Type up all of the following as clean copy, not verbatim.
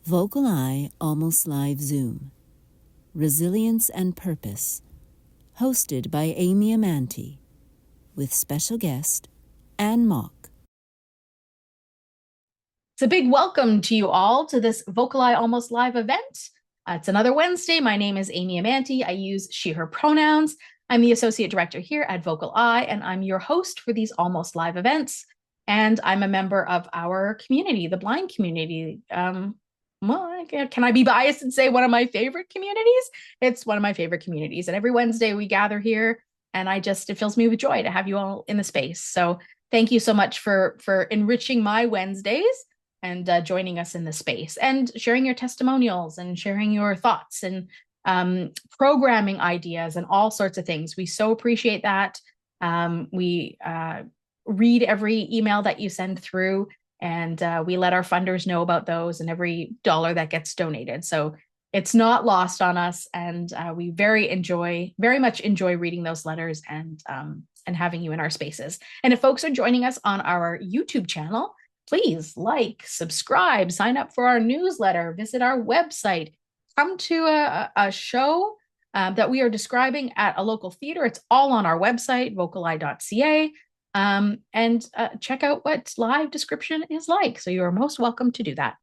VocalEye Almost Live Zoom, Resilience and Purpose, hosted by Amy Amantea, with special guest Anne Mok. It's a big welcome to you all to this VocalEye Almost Live event. It's another Wednesday. My name is Amy Amantea. I use she, her pronouns. I'm the Associate Director here at VocalEye, and I'm your host for these Almost Live events. And I'm a member of our community, the blind community. Well, can I be biased and say one of my favorite communities? It's one of my favorite communities. And every Wednesday we gather here, and it fills me with joy to have you all in the space. So thank you so much for enriching my Wednesdays and joining us in the space and sharing your testimonials and sharing your thoughts and programming ideas and all sorts of things. We so appreciate that. We read every email that you send through, and we let our funders know about those and every dollar that gets donated. So it's not lost on us, and we very much enjoy reading those letters and having you in our spaces. And if folks are joining us on our YouTube channel, please like, subscribe, sign up for our newsletter, visit our website, come to a show that we are describing at a local theater. It's all on our website, vocaleye.ca, and check out what live description is like. So you are most welcome to do that.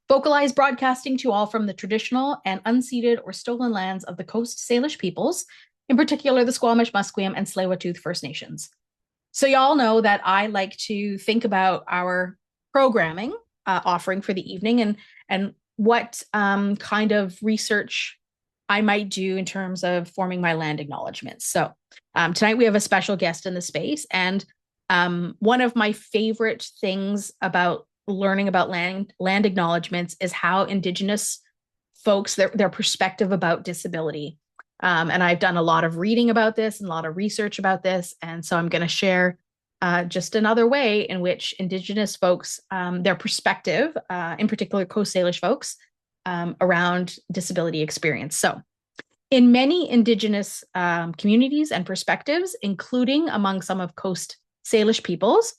VocalEye is broadcasting to all from the traditional and unceded or stolen lands of the Coast Salish peoples, in particular the Squamish, Musqueam, and Tsleil-Waututh First Nations. So y'all know that I like to think about our programming offering for the evening and what kind of research I might do in terms of forming my land acknowledgements. So tonight we have a special guest in the space, and one of my favorite things about learning about land acknowledgements is how Indigenous folks, their perspective about disability. And I've done a lot of reading about this and a lot of research about this. And so I'm going to share just another way in which Indigenous folks, their perspective, in particular Coast Salish folks, around disability experience. So in many Indigenous communities and perspectives, including among some of Coast Salish peoples,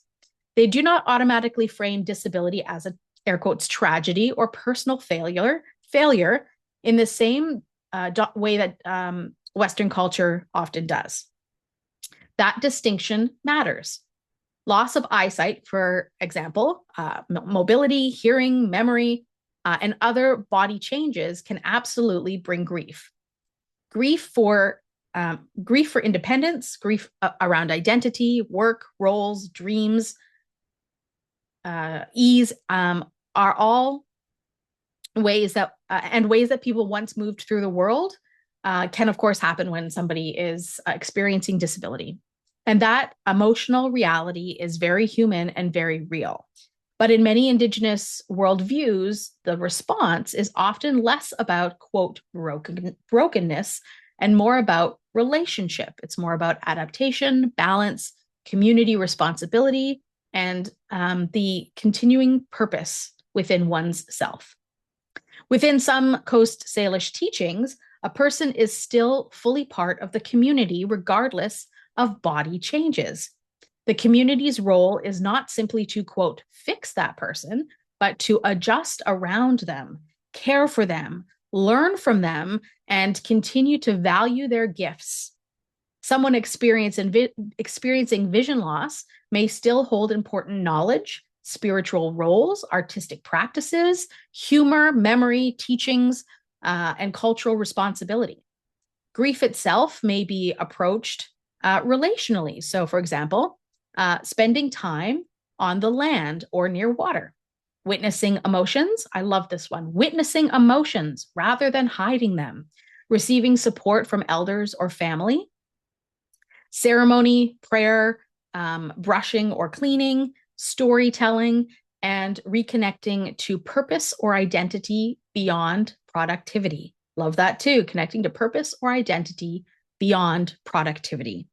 they do not automatically frame disability as a, air quotes, tragedy or personal failure in the same way that Western culture often does. That distinction matters. Loss of eyesight, for example, mobility, hearing, memory, and other body changes can absolutely bring grief. Grief for independence, grief around identity, work, roles, dreams, ease, are all ways that people once moved through the world can, of course, happen when somebody is experiencing disability. And that emotional reality is very human and very real. But in many Indigenous worldviews, the response is often less about, quote, brokenness and more about relationship. It's more about adaptation, balance, community responsibility, and the continuing purpose within one's self. Within some Coast Salish teachings, a person is still fully part of the community regardless of body changes. The community's role is not simply to, quote, fix that person, but to adjust around them, care for them, learn from them, and continue to value their gifts. Someone experiencing vision loss may still hold important knowledge, spiritual roles, artistic practices, humor, memory, teachings, and cultural responsibility. Grief itself may be approached relationally. So, for example, spending time on the land or near water, witnessing emotions. I love this one. Witnessing emotions rather than hiding them, receiving support from elders or family, ceremony, prayer, brushing or cleaning, storytelling, and reconnecting to purpose or identity beyond productivity. Love that too, connecting to purpose or identity beyond productivity.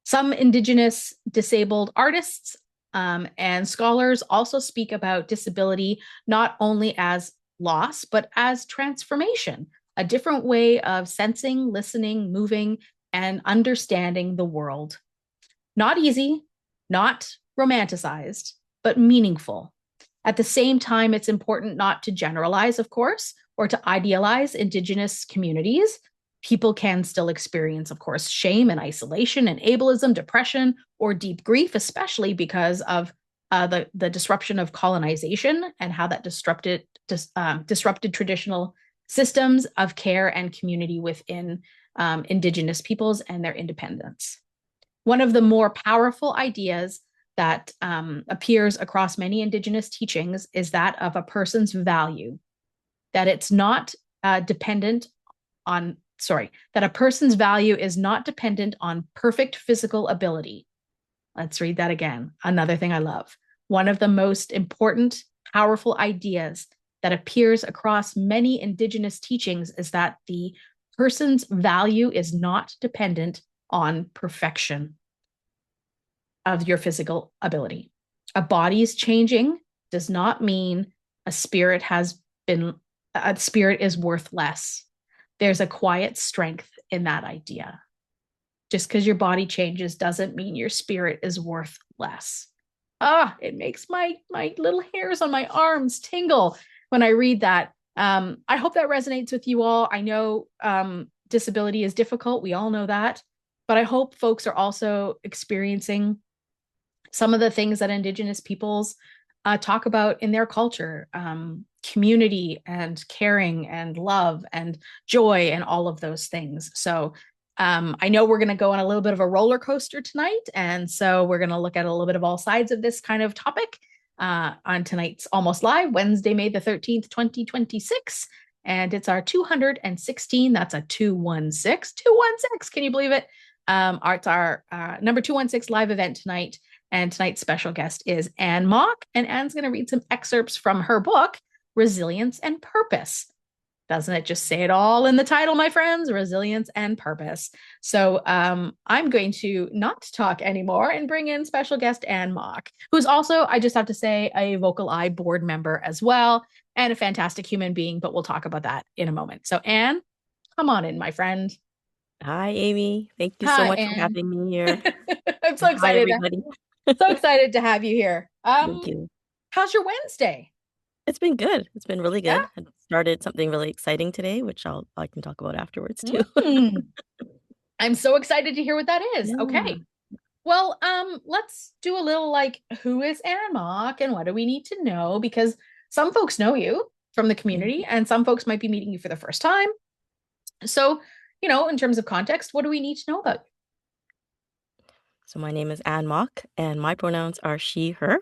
Some Indigenous disabled artists and scholars also speak about disability not only as loss, but as transformation, a different way of sensing, listening, moving, and understanding the world. Not easy, not romanticized, but meaningful. At the same time, it's important not to generalize, of course, or to idealize Indigenous communities. People can still experience, of course, shame and isolation and ableism, depression, or deep grief, especially because of the disruption of colonization and how that disrupted traditional systems of care and community within Indigenous peoples and their independence. One of the more powerful ideas that appears across many Indigenous teachings is that of a person's value, that it's not dependent on, that a person's value is not dependent on perfect physical ability. Let's read that again. Another thing I love. One of the most important, powerful ideas that appears across many Indigenous teachings is that the person's value is not dependent on perfection of your physical ability. A body's changing does not mean a spirit is worth less. There's a quiet strength in that idea. Just because your body changes doesn't mean your spirit is worth less. It makes my little hairs on my arms tingle when I read that. I hope that resonates with you all. I know disability is difficult. We all know that. But I hope folks are also experiencing some of the things that Indigenous peoples talk about in their culture, community and caring and love and joy and all of those things. So I know we're going to go on a little bit of a roller coaster tonight. And so we're going to look at a little bit of all sides of this kind of topic on tonight's Almost Live, Wednesday, May the 13th, 2026. And it's our 216. That's a 216. 216. Can you believe it? It's our number 216 live event tonight. And tonight's special guest is Anne Mok. And Anne's going to read some excerpts from her book, Resilience and Purpose. Doesn't it just say it all in the title, my friends? Resilience and Purpose. So I'm going to not talk anymore and bring in special guest Anne Mok, who's also, I just have to say, a VocalEye board member as well, and a fantastic human being, but we'll talk about that in a moment. So Anne, come on in, my friend. Hi, Amy. Thank you so Hi, much for Anne. having me here. I'm so Hi, excited. everybody. So excited to have you here. Thank you. How's your Wednesday? It's been good. It's been really Yeah? good. I started something really exciting today, which I can talk about afterwards too. I'm so excited to hear what that is. Yeah. Okay. Well, let's do a little like, who is Anne Mok and what do we need to know? Because some folks know you from the community and some folks might be meeting you for the first time. So, in terms of context, what do we need to know about you? So my name is Anne Mok, and my pronouns are she, her.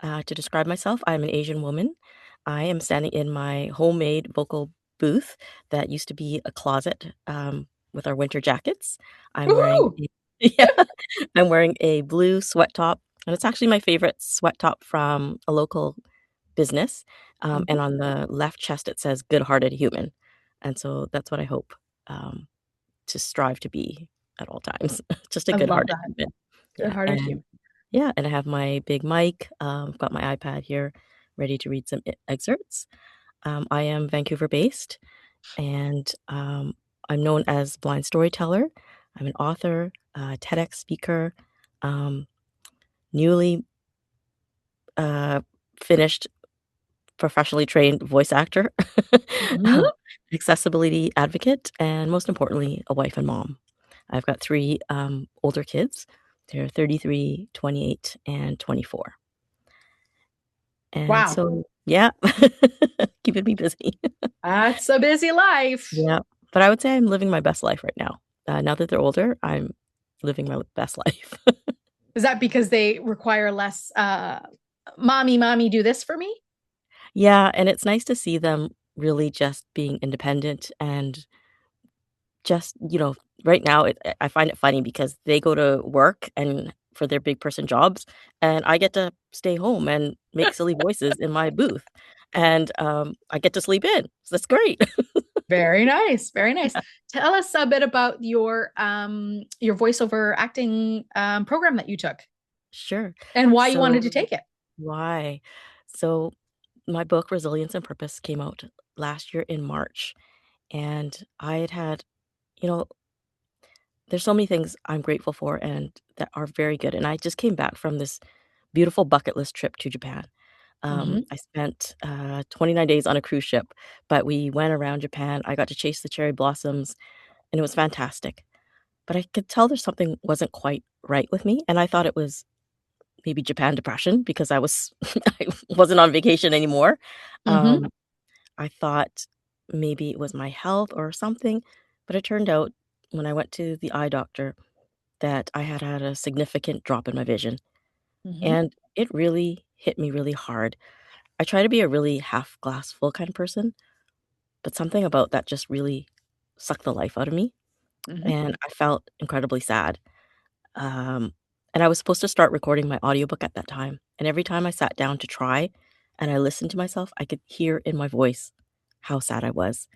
To describe myself, I'm an Asian woman. I am standing in my homemade vocal booth that used to be a closet with our winter jackets. I'm wearing Woohoo! yeah, I'm wearing a blue sweat top, and it's actually my favorite sweat top from a local business. And on the left chest it says "good-hearted human," and so that's what I hope to strive to be at all times. Just a I love good-hearted that. human. Yeah, Good-hearted human. yeah, and I have my big mic. I've got my iPad here, ready to read some excerpts. I am Vancouver-based, and I'm known as blind storyteller. I'm an author, TEDx speaker, newly finished professionally trained voice actor, Mhm. accessibility advocate, and most importantly, a wife and mom. I've got 3 older kids. They're 33, 28, and 24. And Wow. so, yeah, keeping me busy. That's a busy life. Yeah, but I would say I'm living my best life right now. Now that they're older, I'm living my best life. Is that because they require less mommy, do this for me? Yeah, and it's nice to see them really just being independent and just, right now, I find it funny because they go to work and for their big person jobs, and I get to stay home and make silly voices in my booth, and, I get to sleep in, so that's great. Very nice. Very nice. Tell us a bit about your voiceover acting program that you took Sure. and why you wanted to So take it. why? So my book, Resilience and Purpose, came out last year in March, and I had you know, there's so many things I'm grateful for and that are very good, and I just came back from this beautiful bucket list trip to Japan. Mhm. I spent 29 days on a cruise ship, but we went around Japan. I got to chase the cherry blossoms, and it was fantastic. But I could tell there's something wasn't quite right with me, and I thought it was maybe Japan depression because I was I wasn't on vacation anymore. Mhm. Um, I thought maybe it was my health or something, but it turned out when I went to the eye doctor that I had had a significant drop in my vision, Mhm. and it really hit me really hard. I try to be a really half glass full kind of person, but something about that just really sucked the life out of me, Mhm. and I felt incredibly sad. Um, and I was supposed to start recording my audiobook at that time, and every time I sat down to try and I listened to myself, I could hear in my voice how sad I was.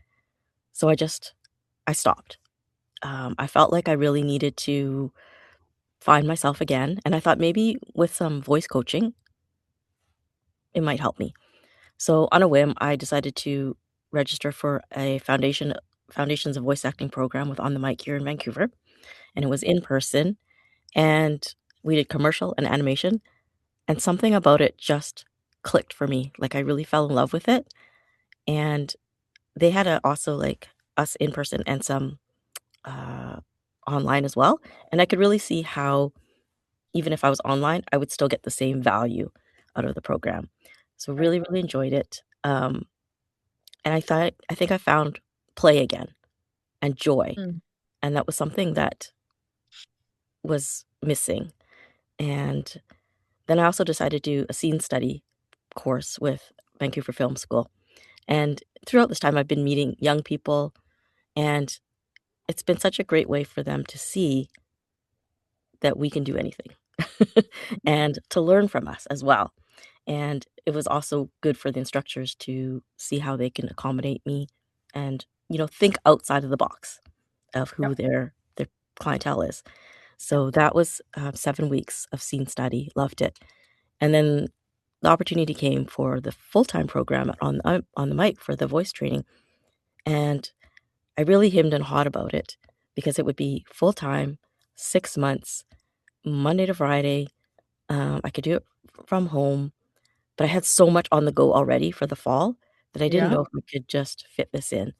So I stopped. I felt like I really needed to find myself again, and I thought maybe with some voice coaching, it might help me. So on a whim, I decided to register for a Foundations of Voice Acting program with On the Mic here in Vancouver, and it was in person, and we did commercial and animation, and something about it just clicked for me. Like I really fell in love with it, and they had also like us in person and some uh, online as well, and I could really see how even if I was online, I would still get the same value out of the program. So Right. really, really enjoyed it. And I think I found play again and joy, Mm. and that was something that was missing. And then I also decided to do a scene study course with Vancouver Film School. And throughout this time, I've been meeting young people, and it's been such a great way for them to see that we can do anything and to learn from us as well. And it was also good for the instructors to see how they can accommodate me and, think outside of the box of Yeah. who their clientele is. So that was 7 weeks of scene study. Loved it. And then the opportunity came for the full-time program on the mic for the voice training, and I really hemmed and hawed about it because it would be full-time, 6 months, Monday to Friday. I could do it from home, but I had so much on the go already for the fall that I didn't Yeah. know if we could just fit this in.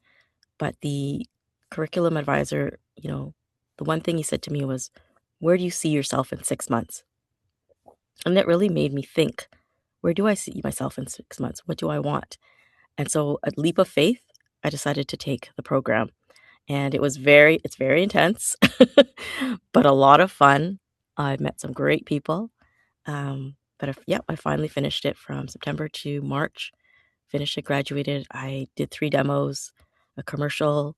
But the curriculum advisor, the one thing he said to me was, "Where do you see yourself in 6 months?" And it really made me think, where do I see myself in 6 months? What do I want? And so a leap of faith, I decided to take the program, and it's very intense, but a lot of fun. I met some great people. But if yeah, I finally finished it from September to March. Finished it, graduated. I did 3 demos, a commercial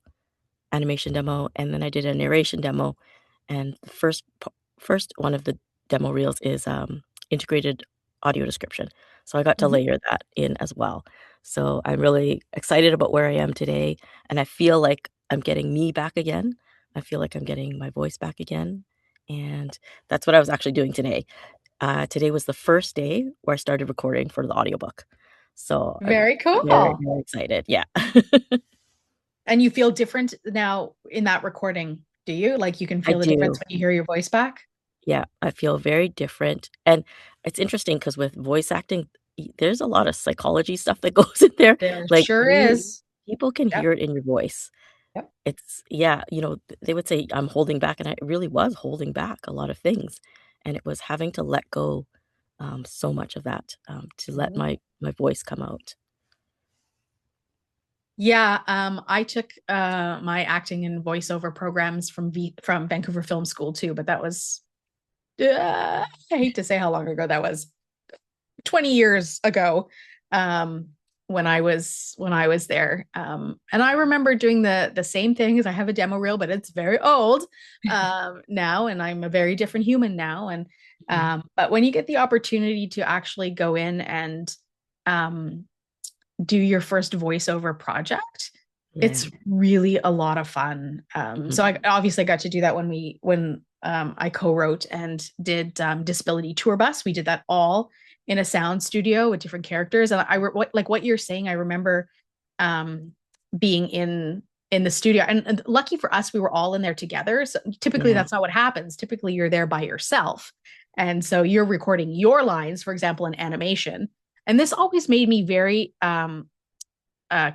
animation demo, and then I did a narration demo. And the first one of the demo reels is, integrated audio description. So I got to Mhm. layer that in as well. So I'm really excited about where I am today, and I feel like I'm getting me back again. I feel like I'm getting my voice back again, and that's what I was actually doing today. Today was the first day where I started recording for the audiobook. So I'm Very very, cool. very excited. Yeah. And you feel different now in that recording, do you? Like you can I feel the difference do. when you hear your voice back? Yeah, I feel very different, and it's interesting because with voice acting, there's a lot of psychology stuff that goes in there. There Like, sure you is. people can Yep. hear it in your voice. Yep. It's yeah, they would say, "I'm holding back," and I really was holding back a lot of things, and it was having to let go, so much of that, to let Mhm. my voice come out. Yeah, I took my acting and voiceover programs from Vancouver Film School too, but that was I hate to say how long ago that was. 20 years ago, um, when I was there. And I remember doing the same thing as I have a demo reel, but it's very old now, and I'm a very different human now. And Mhm. but when you get the opportunity to actually go in and um, do your first voiceover project, Yeah. it's really a lot of fun. Mhm. So I obviously got to do that when I co-wrote and did Disability Tour Bus. We did that all in a sound studio with different characters. And like what you're saying, I remember um, being in the studio. And lucky for us, we were all in there together. So typically Yeah. that's not what happens. Typically you're there by yourself. And so you're recording your lines, for example, in animation, And this always made me very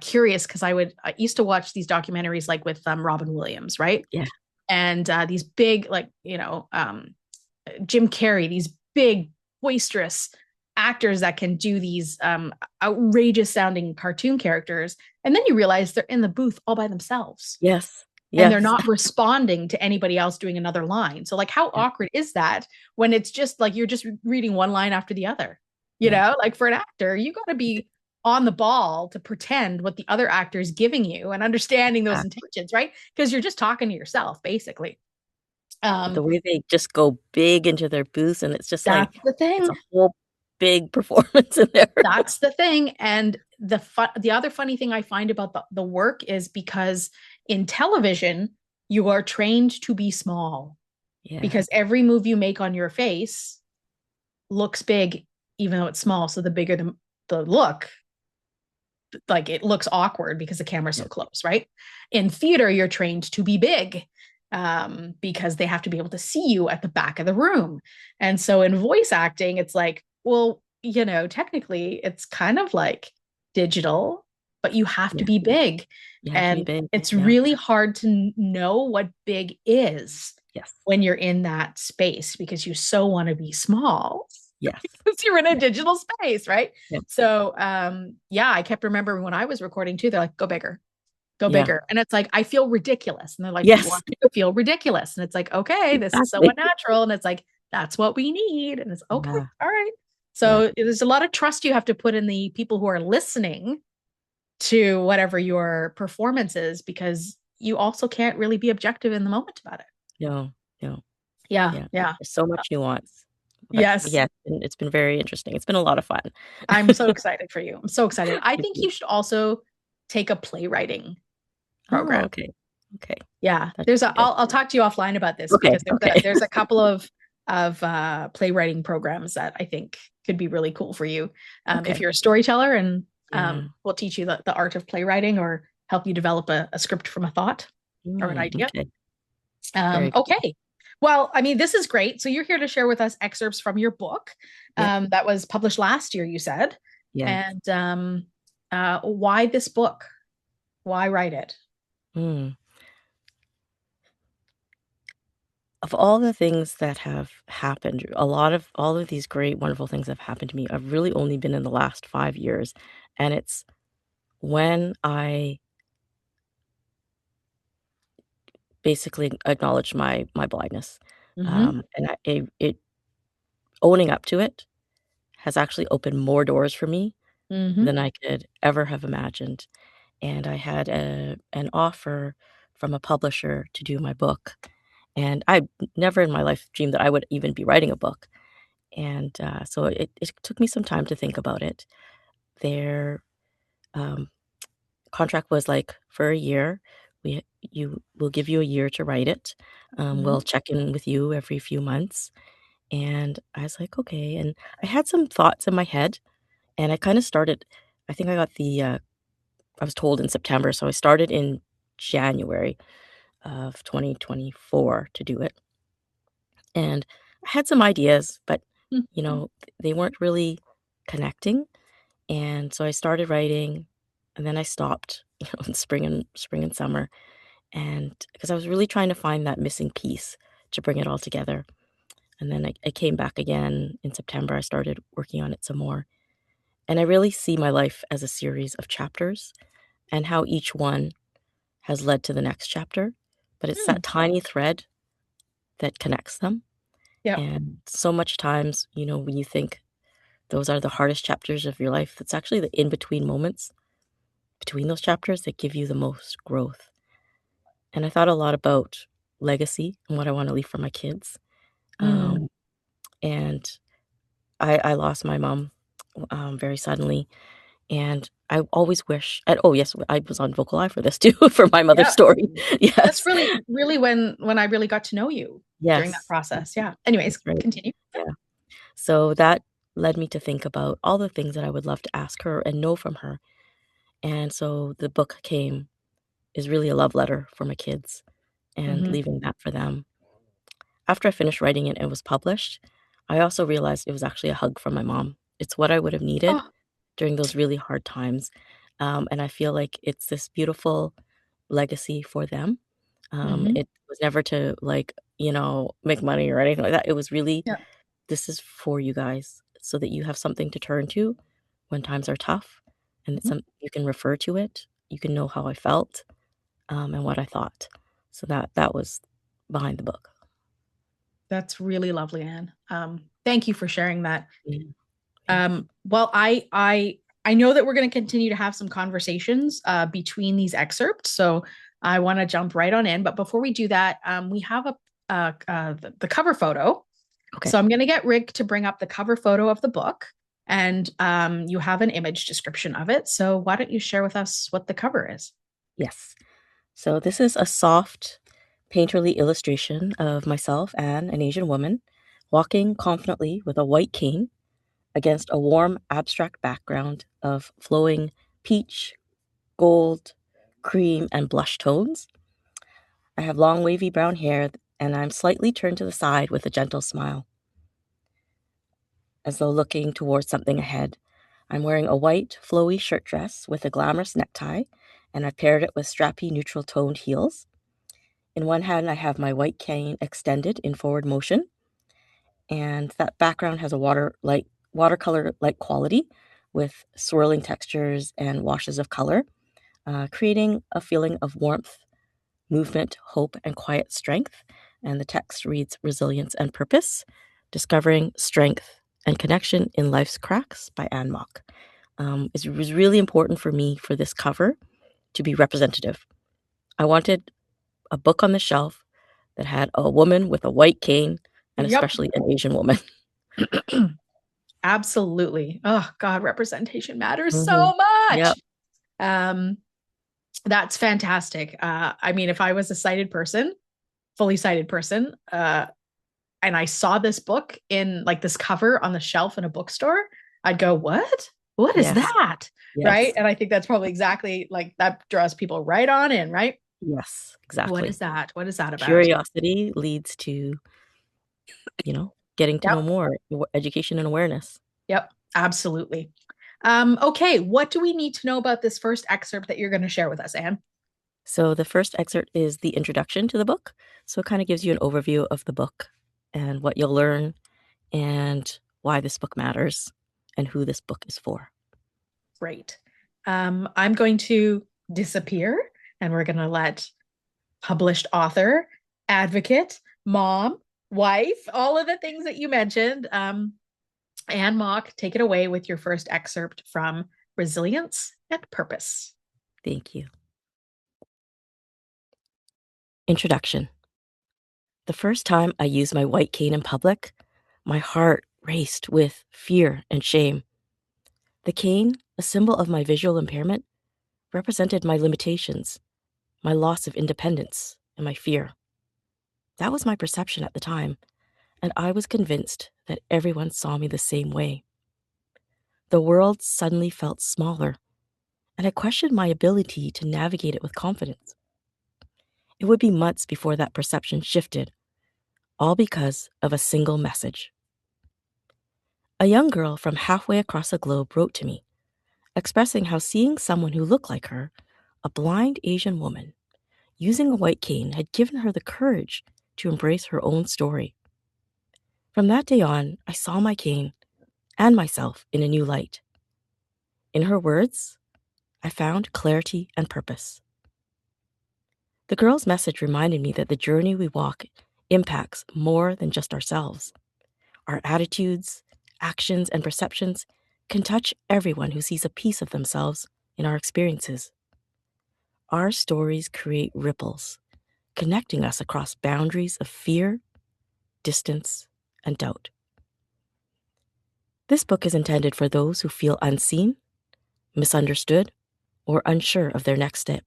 curious because I used to watch these documentaries like with Robin Williams, right? Yeah. And these big, like, Jim Carrey, these big, boisterous actors that can do these outrageous sounding cartoon characters. And then you realize they're in the booth all by themselves Yes. and they're Yes. not responding to anybody else doing another line. So, like, how Yeah. awkward is that when it's just like you're just reading one line after the other? Yeah. Like for an actor, you got to be on the ball to pretend what the other actor is giving you and understanding those Exactly. intentions, right? Because you're just talking to yourself, basically. The way they just go big into their booths, and it's just like That's the it's thing. a whole big performance in there. That's the thing. And the other funny thing I find about the work is because in television, you are trained to be small Yeah. because every move you make on your face looks big, even though it's small. So the bigger the look, like it looks awkward because the camera's so Yeah. close, right? In theater, you're trained to be big because they have to be able to see you at the back of the room. And so in voice acting, it's like, well, technically it's kind of like digital, but you have to Yeah. be big. You have to be And big. it's Yeah. really hard to know what big is Yes. when you're in that space because you so want to be small. Yes. Because you're in a digital space, right? Yeah. So I kept remembering when I was recording too, they're like, go bigger, go Yeah. bigger. And it's like, I feel ridiculous. And they're like, we Yes. want you to feel ridiculous. And it's like, okay, this is so Exactly. unnatural. And it's like, that's what we need. And it's okay, Yeah. all right. Yeah. So there's a lot of trust you have to put in the people who are listening to whatever your performance is, because you also can't really be objective in the moment about it. No. No. Yeah. There's so much nuance. But Yes. yeah, it's been very interesting. It's been a lot of fun. I'm so excited for you. I'm so excited. I Thank think you. you should also take a playwriting Oh, program. okay. Okay. Yeah, That there's should be good. I'll talk to you offline about this Okay. because Okay. there's a couple of playwriting programs that I think could be really cool for you if Okay. you're a storyteller, and Yeah. we'll teach you the art of playwriting or help you develop a script from a thought or an idea. Okay. Very cool. Okay. Well, I mean, this is great. So you're here to share with us excerpts from your book Yep. that was published last year, you said. Yeah. And why this book? Why write it? Mm. Of all the things that have happened, all of these great, wonderful things have happened to me. I've really only been in the last 5 years, and it's when I basically acknowledged my blindness. Mm-hmm. And it owning up to it has actually opened more doors for me Mm-hmm. than I could ever have imagined. And I had an offer from a publisher to do my book, and I never in my life dreamed that I would even be writing a book. And so it took me some time to think about it. Their um, contract was like for a year. You will give you a year to write it. Mm-hmm. We'll check in with you every few months. And I was like, okay. And I had some thoughts in my head, and I kind of started. I think I got I was told in September, so I started in January of 2024 to do it. And I had some ideas, but they weren't really connecting. And so I started writing, and then I stopped, in spring and summer, and because I was really trying to find that missing piece to bring it all together. And then I came back again in September. I started working on it some more, and I really see my life as a series of chapters, and how each one has led to the next chapter. But it's that tiny thread that connects them. Yeah. And so much times, when you think those are the hardest chapters of your life, that's actually the in between moments between those chapters that give you the most growth. And I thought a lot about legacy and what I want to leave for my kids. Mm. And I lost my mom very suddenly. And I always wish, and oh, yes, I was on VocalEye for this too, for my mother's Yeah. story. That's Yes. really when I really got to know you during that Yes. process. Yeah. Anyways, That's right. continue. Yeah. So that led me to think about all the things that I would love to ask her and know from her. And so the book is really a love letter for my kids and Mm-hmm. leaving that for them. After I finished writing it and it was published, I also realized it was actually a hug from my mom. It's what I would have needed Oh, during those really hard times. And I feel like it's this beautiful legacy for them. Mhm. It was never to make money or anything like that. It was really, Yeah. this is for you guys so that you have something to turn to when times are tough, and it's Mhm. some you can refer to it. You can know how I felt, and what I thought. So that was behind the book. That's really lovely, Anne. Thank you for sharing that. Yeah, thanks. Well, I know that we're going to continue to have some conversations between these excerpts, so I want to jump right on in. But before we do that, we have the cover photo. Okay. So I'm going to get Rick to bring up the cover photo of the book, and you have an image description of it. So why don't you share with us what the cover is? Yes. So this is a soft, painterly illustration of myself and an Asian woman walking confidently with a white cane against a warm, abstract background of flowing peach, gold, cream, and blush tones. I have long, wavy brown hair, and I'm slightly turned to the side with a gentle smile, as though looking towards something ahead. I'm wearing a white, flowy shirt dress with a glamorous necktie, and I've paired it with strappy, neutral toned heels. In one hand, I have my white cane extended in forward motion, and that background has a watercolor-like quality with swirling textures and washes of color, creating a feeling of warmth, movement, hope, and quiet strength. And the text reads Resilience and Purpose, Discovering Strength and Connection in Life's Cracks by Anne Mok. It was really important for me for this cover to be representative. I wanted a book on the shelf that had a woman with a white cane, and Yep. especially an Asian woman. Absolutely. Oh God, representation matters Mhm. so much. Yep. Um, that's fantastic. I mean, if I was a sighted person, fully sighted person, and I saw this book in like this cover on the shelf in a bookstore, I'd go, "What? What is Yes. that?" Right? Yes. And I think that's probably exactly like that draws people right on in, right? Yes, What is exactly. that? What is that about? Curiosity leads to, getting to Yep. know more, education and awareness. Yep. Absolutely. Okay, what do we need to know about this first excerpt that you're going to share with us, Anne? So the first excerpt is the introduction to the book. So it kind of gives you an overview of the book and what you'll learn and why this book matters and who this book is for. Great. I'm going to disappear and we're going to let published author, advocate, mom, wife, all of the things that you mentioned. Anne Mok, take it away with your first excerpt from Resilience and Purpose. Thank you. Introduction. The first time I used my white cane in public, my heart raced with fear and shame. The cane, a symbol of my visual impairment, represented my limitations, my loss of independence, and my fear. That was my perception at the time, and I was convinced that everyone saw me the same way. The world suddenly felt smaller, and I questioned my ability to navigate it with confidence. It would be months before that perception shifted, all because of a single message. A young girl from halfway across the globe wrote to me, expressing how seeing someone who looked like her, a blind Asian woman, using a white cane had given her the courage to embrace her own story. From that day on, I saw my cane and myself in a new light. In her words, I found clarity and purpose. The girl's message reminded me that the journey we walk impacts more than just ourselves. Our attitudes, actions, and perceptions can touch everyone who sees a piece of themselves in our experiences. Our stories create ripples, connecting us across boundaries of fear, distance, and doubt. This book is intended for those who feel unseen, misunderstood, or unsure of their next step.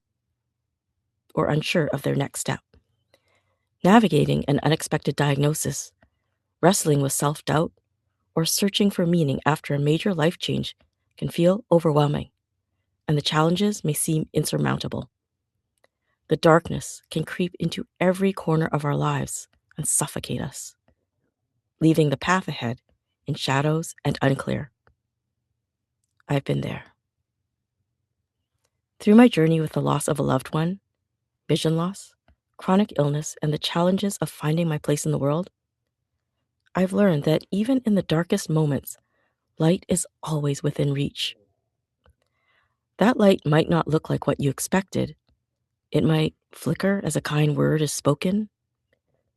Navigating an unexpected diagnosis, wrestling with self-doubt, or searching for meaning after a major life change can feel overwhelming, and the challenges may seem insurmountable. The darkness can creep into every corner of our lives and suffocate us, leaving the path ahead in shadows and unclear. I've been there. Through my journey with the loss of a loved one, vision loss, chronic illness, and the challenges of finding my place in the world, I've learned that even in the darkest moments, light is always within reach. That light might not look like what you expected. It might flicker as a kind word is spoken,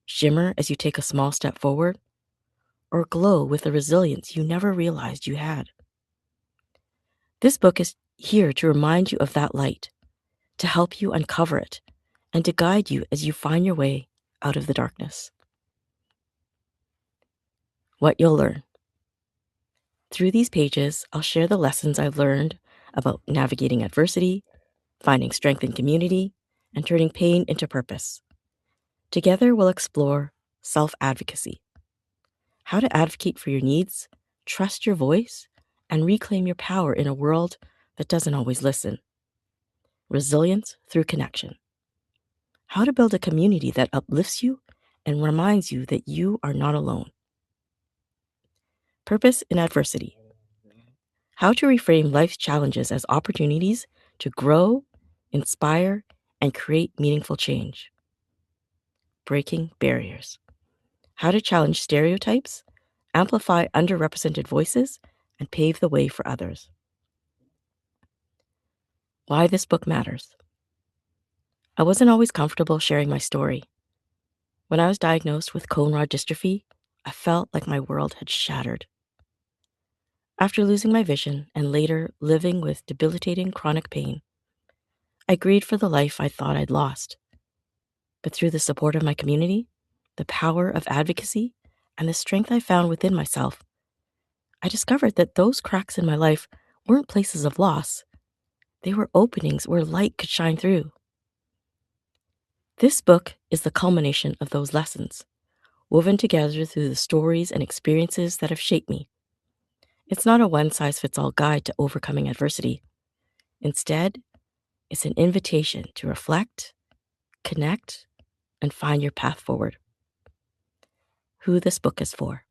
shimmer as you take a small step forward, or glow with a resilience you never realized you had. This book is here to remind you of that light, to help you uncover it, and to guide you as you find your way out of the darkness. What you'll learn. Through these pages, I'll share the lessons I've learned about navigating adversity, finding strength in community, and turning pain into purpose. Together, we'll explore self-advocacy, how to advocate for your needs, trust your voice, and reclaim your power in a world that doesn't always listen. Resilience through connection, how to build a community that uplifts you and reminds you that you are not alone. Purpose in adversity, how to reframe life's challenges as opportunities to grow, inspire, and create meaningful change. Breaking barriers, how to challenge stereotypes, amplify underrepresented voices, and pave the way for others. Why this book matters. I wasn't always comfortable sharing my story. When I was diagnosed with cone rod dystrophy, I felt like my world had shattered. After losing my vision and later living with debilitating chronic pain, I grieved for the life I thought I'd lost. But through the support of my community, the power of advocacy, and the strength I found within myself, I discovered that those cracks in my life weren't places of loss. They were openings where light could shine through. This book is the culmination of those lessons, woven together through the stories and experiences that have shaped me. It's not a one-size-fits-all guide to overcoming adversity. Instead, it's an invitation to reflect, connect, and find your path forward. Who this book is for.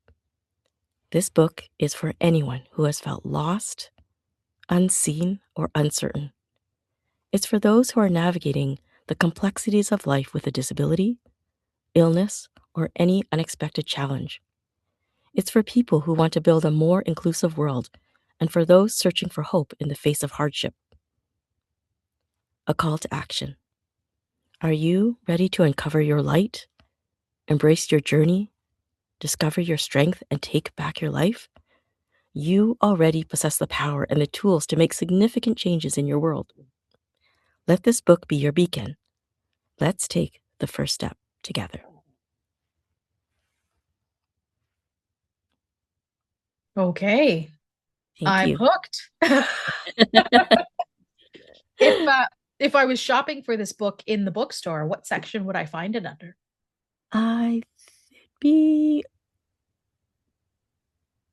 This book is for anyone who has felt lost, unseen, or uncertain. It's for those who are navigating the complexities of life with a disability, illness, or any unexpected challenge. It's for people who want to build a more inclusive world and for those searching for hope in the face of hardship. A call to action. Are you ready to uncover your light, embrace your journey, discover your strength, and take back your life? You already possess the power and the tools to make significant changes in your world. Let this book be your beacon. Let's take the first step together. Okay. Thank I'm you. hooked. If I was shopping for this book in the bookstore, what section would I find it under? It'd be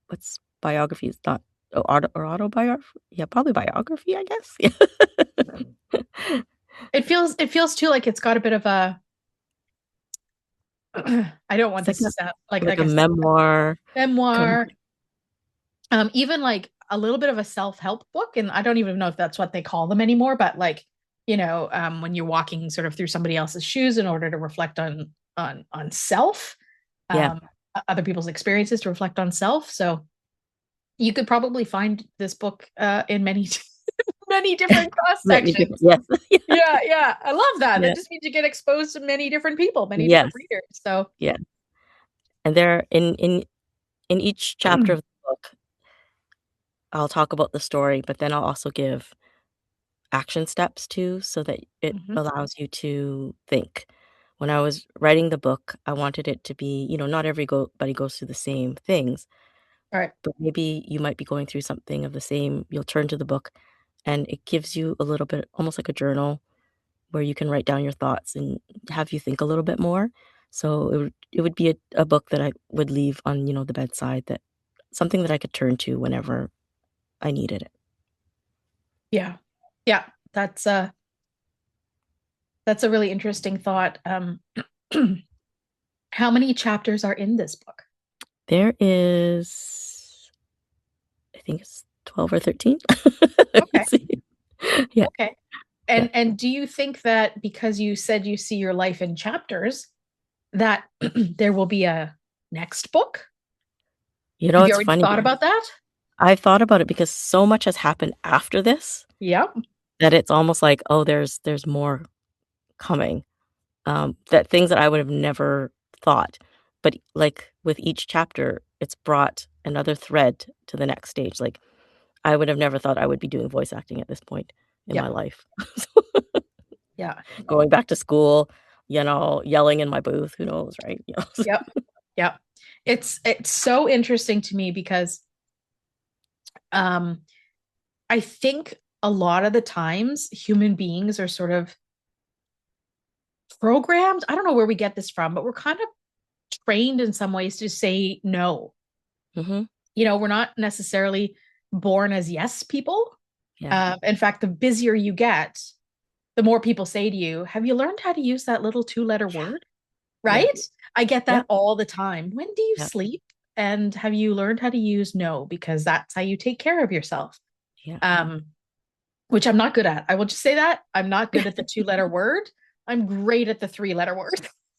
what's biography is not autobiography? Yeah, probably biography, I guess. It feels too like it's got a bit of a I don't want It's this to sound like a a memoir. memoir. Even like a little bit of a self-help book, and I don't even know if that's what they call them anymore, but like, when you're walking sort of through somebody else's shoes in order to reflect on self, Yeah. other people's experiences, to reflect on self. So you could probably find this book in many many different cross sections. Yes. Yeah, I love that. Yeah. That just means you get exposed to many different people, many Yes. different readers. So Yeah. And there in each chapter of the book, I'll talk about the story, but then I'll also give action steps too, so that it Mhm. allows you to think. When I was writing the book, I wanted it to be, not everybody goes through the same things, All right. but maybe you might be going through something of the same. You'll turn to the book and it gives you a little bit, almost like a journal where you can write down your thoughts and have you think a little bit more. So it would be a book that I would leave on, the bedside, that something that I could turn to whenever I needed it. Yeah. Yeah. That's a really interesting thought. How many chapters are in this book? There is, I think it's 12 or 13. Let me Okay. see. Yeah, Okay. yeah. And do you think that because you said you see your life in chapters, that there will be a next book? You know, Have you it's already funny. thought about that? I've thought about it because so much has happened after this Yep. that it's almost like, oh, there's more coming. That things that I would have never thought. But like with each chapter, it's brought another thread to the next stage. Like I would have never thought I would be doing voice acting at this point in my Yep. life. Yeah. Going back to school, yelling in my booth, who knows, right? Yep. Yep. It's so interesting to me because um I think a lot of the times human beings are sort of programmed. I don't know where we get this from, but we're kind of trained in some ways to say no. Mhm. We're not necessarily born as yes people. Yeah. In fact, the busier you get, the more people say to you, "Have you learned how to use that little two-letter Yeah. word?" Yeah. Right? I get that Yep. all the time. When do you Yep. sleep? And have you learned how to use no? Because that's how you take care of yourself. Yeah. Um, which I'm not good at. I will just say that I'm not good at the two-letter word. I'm great at the three-letter word.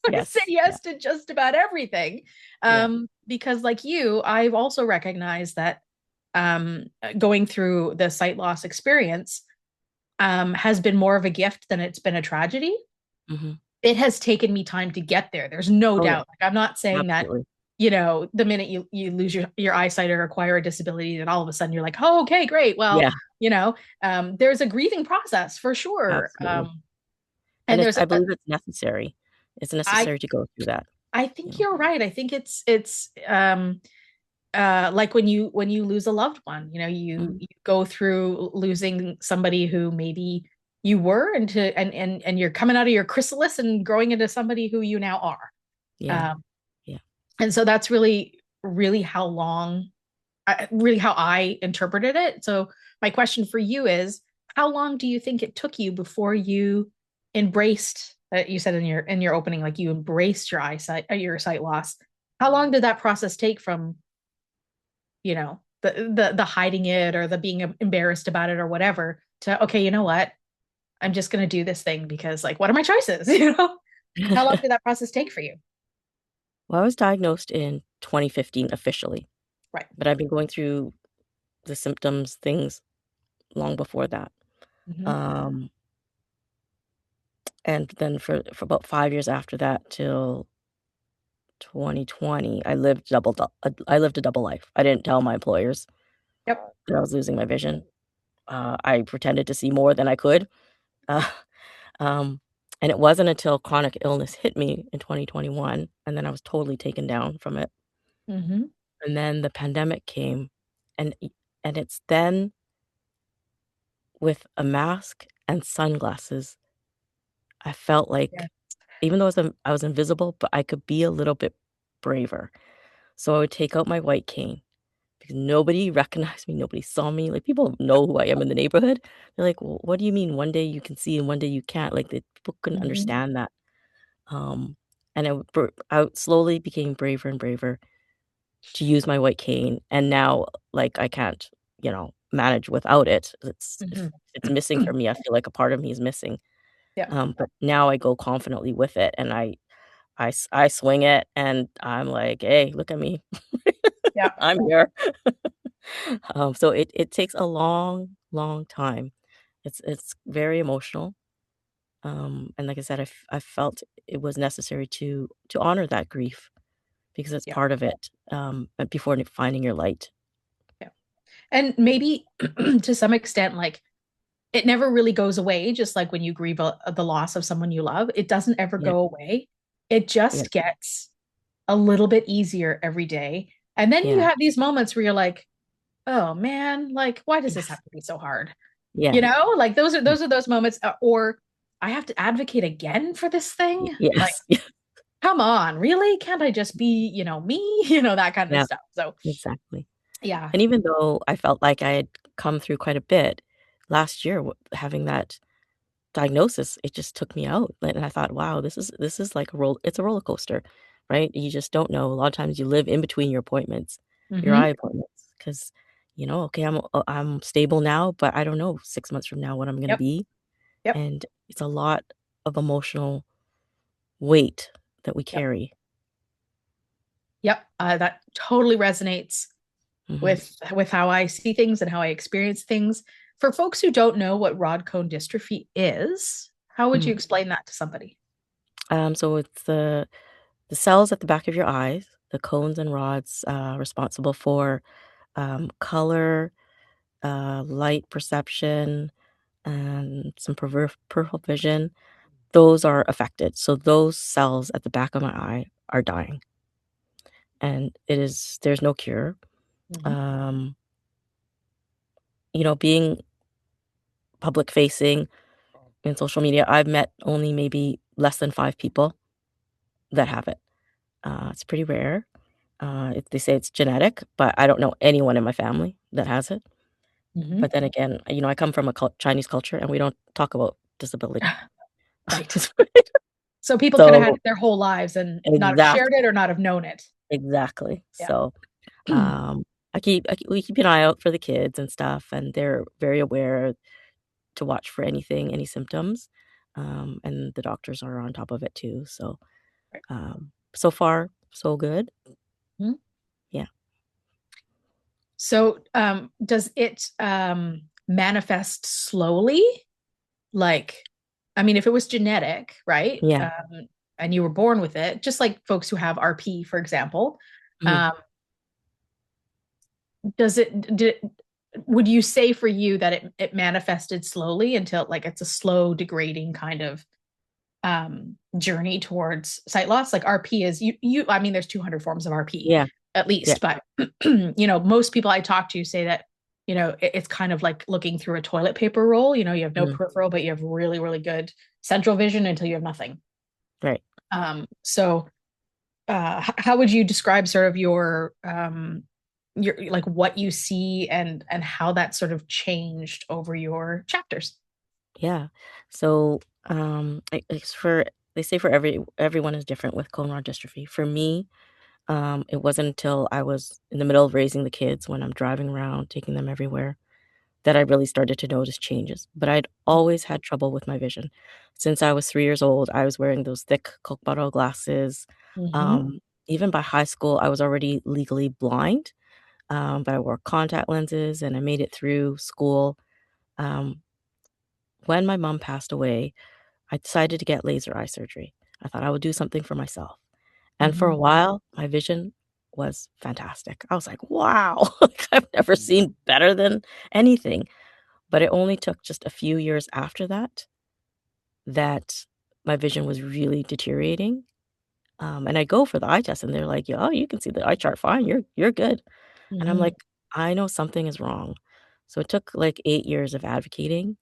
I say Yes. Yeah. yes to just about everything. Yeah. Because like you, I've also recognized that going through the sight loss experience has been more of a gift than it's been a tragedy. Mhm. It has taken me time to get there. There's no Oh, yeah. doubt. Like, I'm not saying that, Absolutely. the minute you lose your eyesight or acquire a disability, then all of a sudden you're like, oh, okay, great. Well, Yeah. there's a grieving process for sure. Absolutely. And And it's there's I believe it's necessary. It's I necessary to go through that, I you think know? you're right. I think it's like when you lose a loved one, Mhm. you go through losing somebody who maybe you were into and you're coming out of your chrysalis and growing into somebody who you now are. Yeah. Um, Yeah. and so that's really how long really how I interpreted it. So my question for you is, how long do you think it took you before you embraced, you said in your opening, like you embraced your sight loss? How long did that process take from, the hiding it or the being embarrassed about it or whatever to, okay, you know what? I'm just going to do this thing because, like, what are my choices? How long did that process take for you? Well, I was diagnosed in 2015 officially, Right. but I've been going through the symptoms, things long before that. Hmm. Um, and then for about 5 years after that till 2020, I lived a double life. I didn't tell my employers Yep. that I was losing my vision. I pretended to see more than I could. Uh, um, and it wasn't until chronic illness hit me in 2021, and then I was totally taken down from it. Hmm. And then the pandemic came, and it's then with a mask and sunglasses, I felt Yeah. like even though I was invisible, but I could be a little bit braver. So I would take out my white cane because nobody recognized me, nobody saw me. Like people know who I am in the neighborhood. They're like, well, "What do you mean? One day you can see and one day you can't." Like people couldn't Hmm. understand that. And I slowly became braver and braver to use my white cane, and now, like, I can't, manage without it. If Hmm. it's missing from me, I feel like a part of me is missing. Yeah. But now I go confidently with it, and I swing it, and I'm like, "Hey, look at me. Yeah. I'm here." So it takes a long, long time. It's very emotional, and like I said, I felt it was necessary to honor that grief because it's Yeah. part of it, but before finding your light. Yeah. And maybe to some extent, like it never really goes away, just like when you grieve the loss of someone you love, it doesn't ever Yeah, go away. It yeah, just gets a little bit easier every day. And then you yeah, have these moments where you're like, oh man, like why does this yes, have to be so hard? yeah, Like those are yeah, those moments, or I have to advocate again for this thing. Like, yes, come on, really? Can't I just be, me? That kind of yeah, stuff. So exactly. yeah. And even though I felt like I had come through quite a bit last year, having that diagnosis, it just took me out. And I thought, wow, this is like it's a roller coaster, right? You just don't know. A lot of times you live in between your appointments, your Hmm. eye appointments, because okay, I'm stable now, but I don't know 6 months from now what I'm gonna Yep. be, Yep. and it's a lot of emotional weight that we Yep. carry. Yep. That totally resonates Mhm, with how I see things and how I experience things. For folks who don't know what rod cone dystrophy is, how would you mhm. explain that to somebody? So it's the cells at the back of your eyes, the cones and rods, responsible for, color, light perception, and some peripheral vision, those are affected. So those cells at the back of my eye are dying, and there's no cure. Mhm. Um, being public facing in social media, I've met only maybe less than 5 people that have it. It's pretty rare. They say it's genetic, but I don't know anyone in my family that has it. Mhm. But then again, I come from a Chinese culture, and we don't talk about disability. Right. So people could have had So it their whole lives and not have shared exactly, it or not have known it. exactly. Yeah. So, we keep an eye out for the kids and stuff, and they're very aware to watch for any symptoms, and the doctors are on top of it too. So, Right. so far so good. Mhm. Yeah, So, does it manifest slowly? Like, I mean, if it was genetic, right? yeah. And you were born with it, just like folks who have RP, for example, Mhm. um, does it, did, would you say for you that it manifested slowly until like it's a slow degrading kind of journey towards sight loss? Like RP is I mean, there's 200 forms of RP Yeah, at yeah. least, but most people I talk to say that it's kind of like looking through a toilet paper roll. You have no Mhm. peripheral, but you have really, really good central vision until you have nothing. Right. So how would you describe sort of your like what you see and how that sort of changed over your chapters? Yeah. So, it's they say for everyone is different with cone rod dystrophy. For me, it wasn't until I was in the middle of raising the kids when I'm driving around, taking them everywhere, that I really started to notice changes. But I'd always had trouble with my vision. Since I was 3 years old, I was wearing those thick Coke bottle glasses. Mm-hmm. Um, Even by high school, I was already legally blind, but I wore contact lenses and I made it through school. Um, when my mom passed away, I decided to get laser eye surgery. I thought I would do something for myself. And for Mm-hmm. a while, my vision was fantastic. I was like, wow, like I've never seen better than anything. But it only took just a few years after that my vision was really deteriorating. And I go for the eye test and they're like, "Yeah, oh, you can see the eye chart fine. You're good." And I'm Mm-hmm. like, I know something is wrong. So it took like 8 years of advocating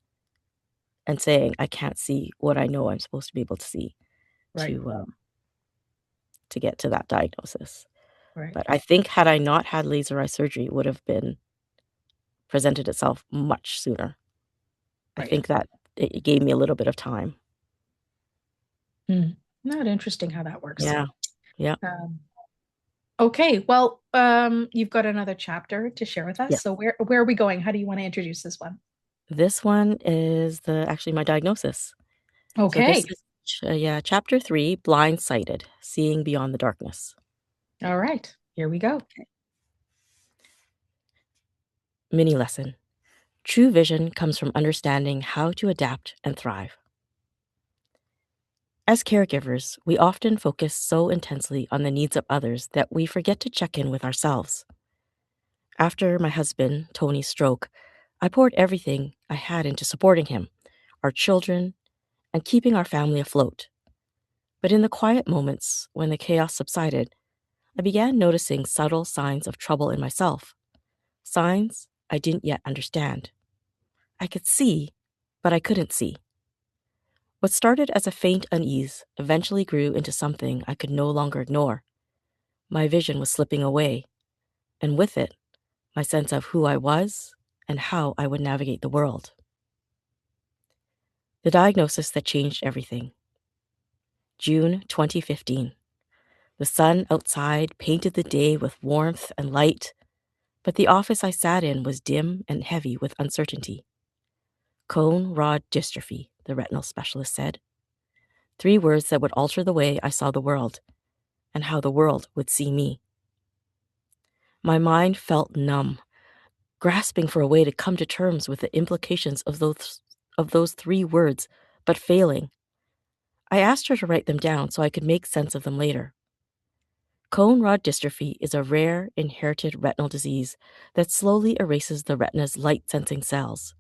and saying I can't see what I know I'm supposed to be able to see Right. to um, to get to that diagnosis. Right. But I think had I not had laser eye surgery, it would have been presented itself much sooner. I Right. think that it gave me a little bit of time. Not interesting how that works. Yeah. Yeah. Um, okay, well, you've got another chapter to share with us. Yes. So where are we going? How do you want to introduce this one? This one is actually my diagnosis. So this Okay. is chapter 3, blindsighted, seeing beyond the darkness. All right. Here we go. Mini lesson. True vision comes from understanding how to adapt and thrive. As caregivers, we often focus so intensely on the needs of others that we forget to check in with ourselves. After my husband, Tony's stroke, I poured everything I had into supporting him, our children, and keeping our family afloat. But in the quiet moments when the chaos subsided, I began noticing subtle signs of trouble in myself, signs I didn't yet understand. I could see, but I couldn't see. What started as a faint unease eventually grew into something I could no longer ignore. My vision was slipping away, and with it, my sense of who I was and how I would navigate the world. The diagnosis that changed everything. June 2015. The sun outside painted the day with warmth and light, but the office I sat in was dim and heavy with uncertainty. Cone rod dystrophy, the retinal specialist said. 3 words that would alter the way I saw the world and how the world would see me. My mind felt numb, grasping for a way to come to terms with the implications of those 3 words, but failing. I asked her to write them down so I could make sense of them later. Cone rod dystrophy is a rare, inherited retinal disease that slowly erases the retina's light-sensing cells.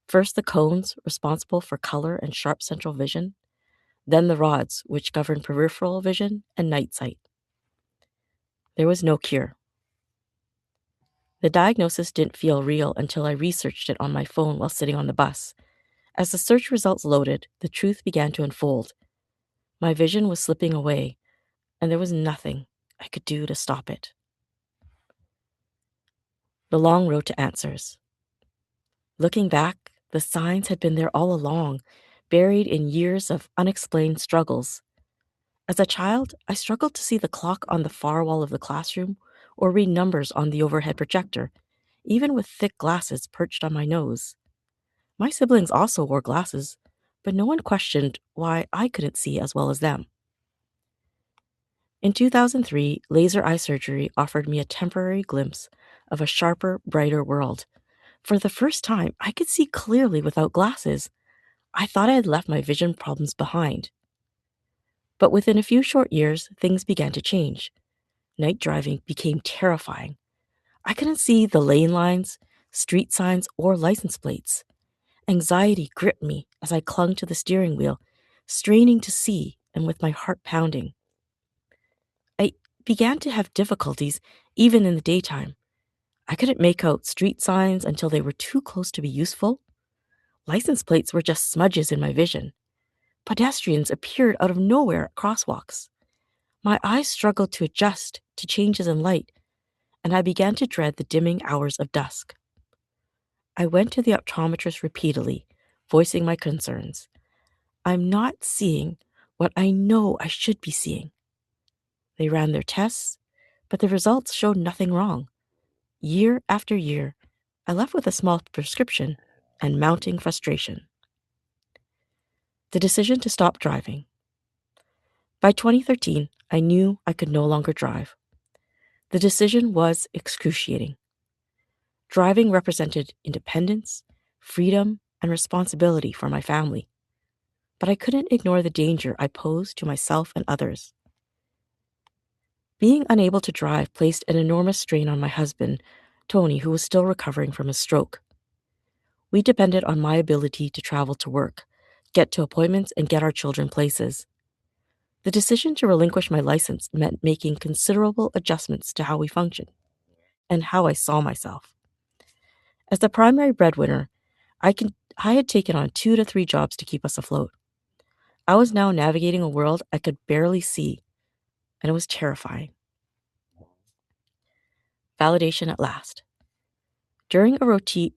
First the cones, responsible for color and sharp central vision, then the rods, which govern peripheral vision and night sight. There was no cure. The diagnosis didn't feel real until I researched it on my phone while sitting on the bus. As the search results loaded, the truth began to unfold. My vision was slipping away, and there was nothing I could do to stop it. The long road to answers. Looking back, the signs had been there all along, buried in years of unexplained struggles. As a child, I struggled to see the clock on the far wall of the classroom or read numbers on the overhead projector, even with thick glasses perched on my nose. My siblings also wore glasses, but no one questioned why I couldn't see as well as them. In 2003, laser eye surgery offered me a temporary glimpse of a sharper, brighter world. For the first time, I could see clearly without glasses. I thought I had left my vision problems behind. But within a few short years, things began to change. Night driving became terrifying. I couldn't see the lane lines, street signs, or license plates. Anxiety gripped me as I clung to the steering wheel, straining to see and with my heart pounding. I began to have difficulties even in the daytime. I couldn't make out street signs until they were too close to be useful. License plates were just smudges in my vision. Pedestrians appeared out of nowhere at crosswalks. My eyes struggled to adjust to changes in light, and I began to dread the dimming hours of dusk. I went to the optometrist repeatedly, voicing my concerns. I'm not seeing what I know I should be seeing. They ran their tests, but the results showed nothing wrong. Year after year, I left with a small prescription and mounting frustration. The decision to stop driving. By 2013, I knew I could no longer drive. The decision was excruciating. Driving represented independence, freedom, and responsibility for my family. But I couldn't ignore the danger I posed to myself and others. Being unable to drive placed an enormous strain on my husband, Tony, who was still recovering from his stroke. We depended on my ability to travel to work, get to appointments, and get our children places. The decision to relinquish my license meant making considerable adjustments to how we functioned and how I saw myself. As the primary breadwinner, I had taken on 2 to 3 jobs to keep us afloat. I was now navigating a world I could barely see, and it was terrifying. Validation at last. During a routine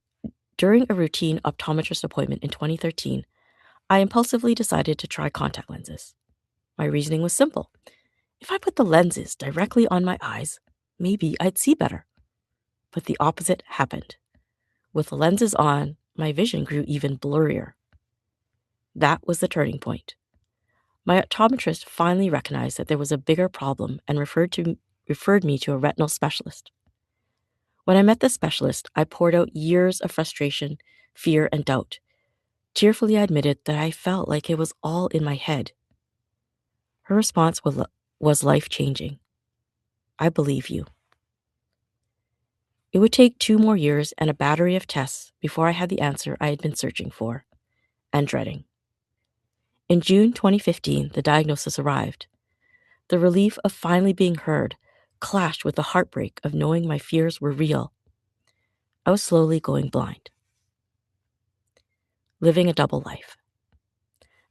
optometrist appointment in 2013, I impulsively decided to try contact lenses. My reasoning was simple. If I put the lenses directly on my eyes, maybe I'd see better. But the opposite happened. With the lenses on, my vision grew even blurrier. That was the turning point. My optometrist finally recognized that there was a bigger problem and referred me to a retinal specialist. When I met the specialist, I poured out years of frustration, fear, and doubt. Tearfully I admitted that I felt like it was all in my head. Her response was life-changing. I believe you. It would take 2 more years and a battery of tests before I had the answer I had been searching for and dreading. In June 2015, the diagnosis arrived. The relief of finally being heard clashed with the heartbreak of knowing my fears were real. I was slowly going blind. Living a double life.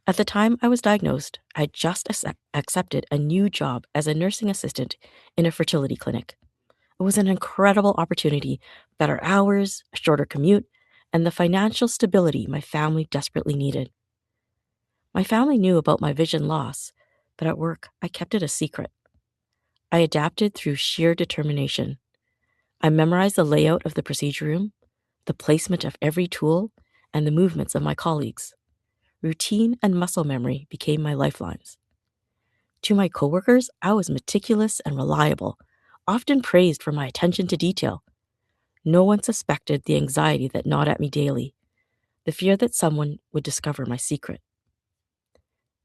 At the time I was diagnosed, I had just accepted a new job as a nursing assistant in a fertility clinic. It was an incredible opportunity, better hours, a shorter commute, and the financial stability my family desperately needed. My family knew about my vision loss, but at work I kept it a secret. I adapted through sheer determination. I memorized the layout of the procedure room, the placement of every tool, and the movements of my colleagues. Routine and muscle memory became my lifelines. To my coworkers, I was meticulous and reliable, often praised for my attention to detail. No one suspected the anxiety that gnawed at me daily, the fear that someone would discover my secret.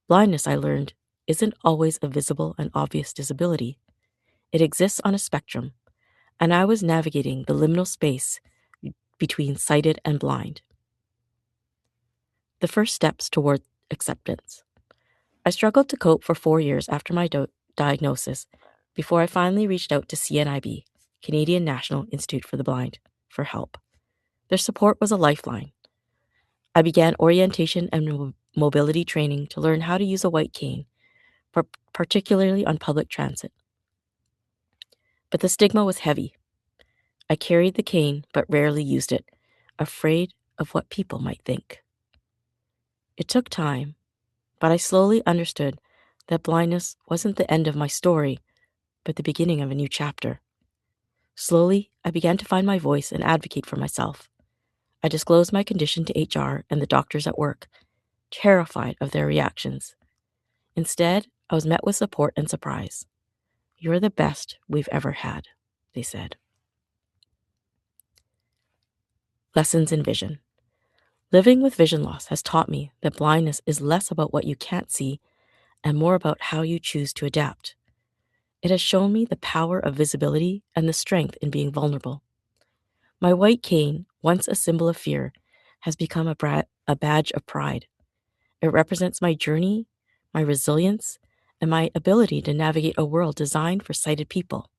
Blindness, I learned, isn't always a visible and obvious disability. It exists on a spectrum, and I was navigating the liminal space between sighted and blind. The first steps toward acceptance. I struggled to cope for 4 years after my diagnosis before I finally reached out to CNIB, Canadian National Institute for the Blind, for help. Their support was a lifeline. I began orientation and mobility training to learn how to use a white cane, particularly on public transit. But the stigma was heavy. I carried the cane but rarely used it, afraid of what people might think. It took time, but I slowly understood that blindness wasn't the end of my story, but the beginning of a new chapter. Slowly, I began to find my voice and advocate for myself. I disclosed my condition to HR and the doctors at work, terrified of their reactions. Instead, I was met with support and surprise. "You're the best we've ever had," they said. Lessons in vision. Living with vision loss has taught me that blindness is less about what you can't see and more about how you choose to adapt. It has shown me the power of visibility and the strength in being vulnerable. My white cane, once a symbol of fear, has become a badge of pride. It represents my journey, my resilience, and my ability to navigate a world designed for sighted people.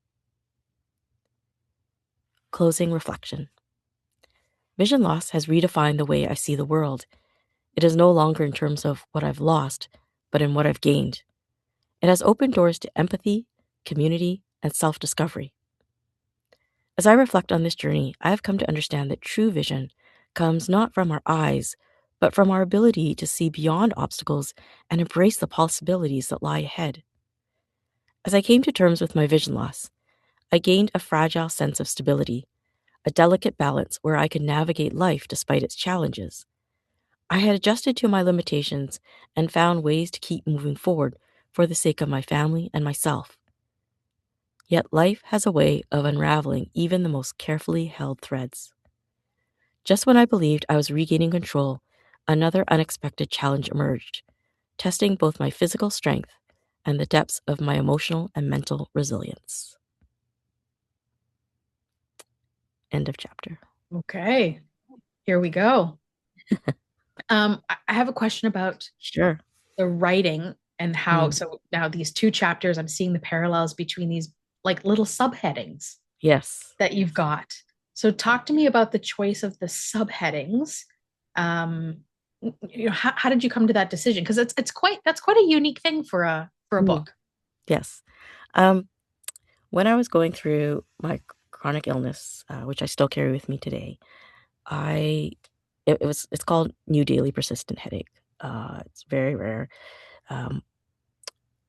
Closing reflection. Vision loss has redefined the way I see the world. It is no longer in terms of what I've lost, but in what I've gained. It has opened doors to empathy, community, and self-discovery. As I reflect on this journey, I have come to understand that true vision comes not from our eyes, but from our ability to see beyond obstacles and embrace the possibilities that lie ahead. As I came to terms with my vision loss, I gained a fragile sense of stability, a delicate balance where I could navigate life despite its challenges. I had adjusted to my limitations and found ways to keep moving forward for the sake of my family and myself. Yet life has a way of unraveling even the most carefully held threads. Just when I believed I was regaining control, another unexpected challenge emerged, testing both my physical strength and the depths of my emotional and mental resilience. End of chapter. Okay, here we go. I have a question about Sure. the writing and how, Mm. so now these two chapters, I'm seeing the parallels between these like little subheadings Yes. that you've got. So talk to me about the choice of the subheadings. How did you come to that decision? Because that's quite a unique thing for a Mm. book. Yes. When I was going through my chronic illness, which I still carry with me today, it's called new daily persistent headache. It's very rare. Um,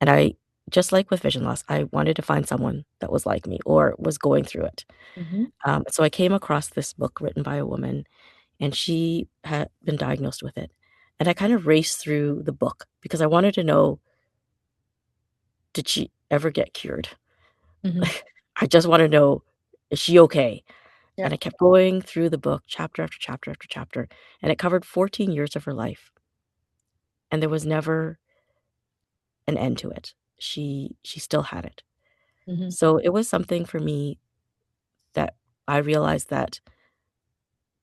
and I, just like with vision loss, I wanted to find someone that was like me or was going through it. Mhm. So I came across this book written by a woman, and she had been diagnosed with it. And I kind of raced through the book because I wanted to know, did she ever get cured? Mhm. I just want to know, is she okay? Yeah. And I kept going through the book, chapter after chapter after chapter, and it covered 14 years of her life. And there was never an end to it. She still had it. Mhm. So it was something for me that I realized that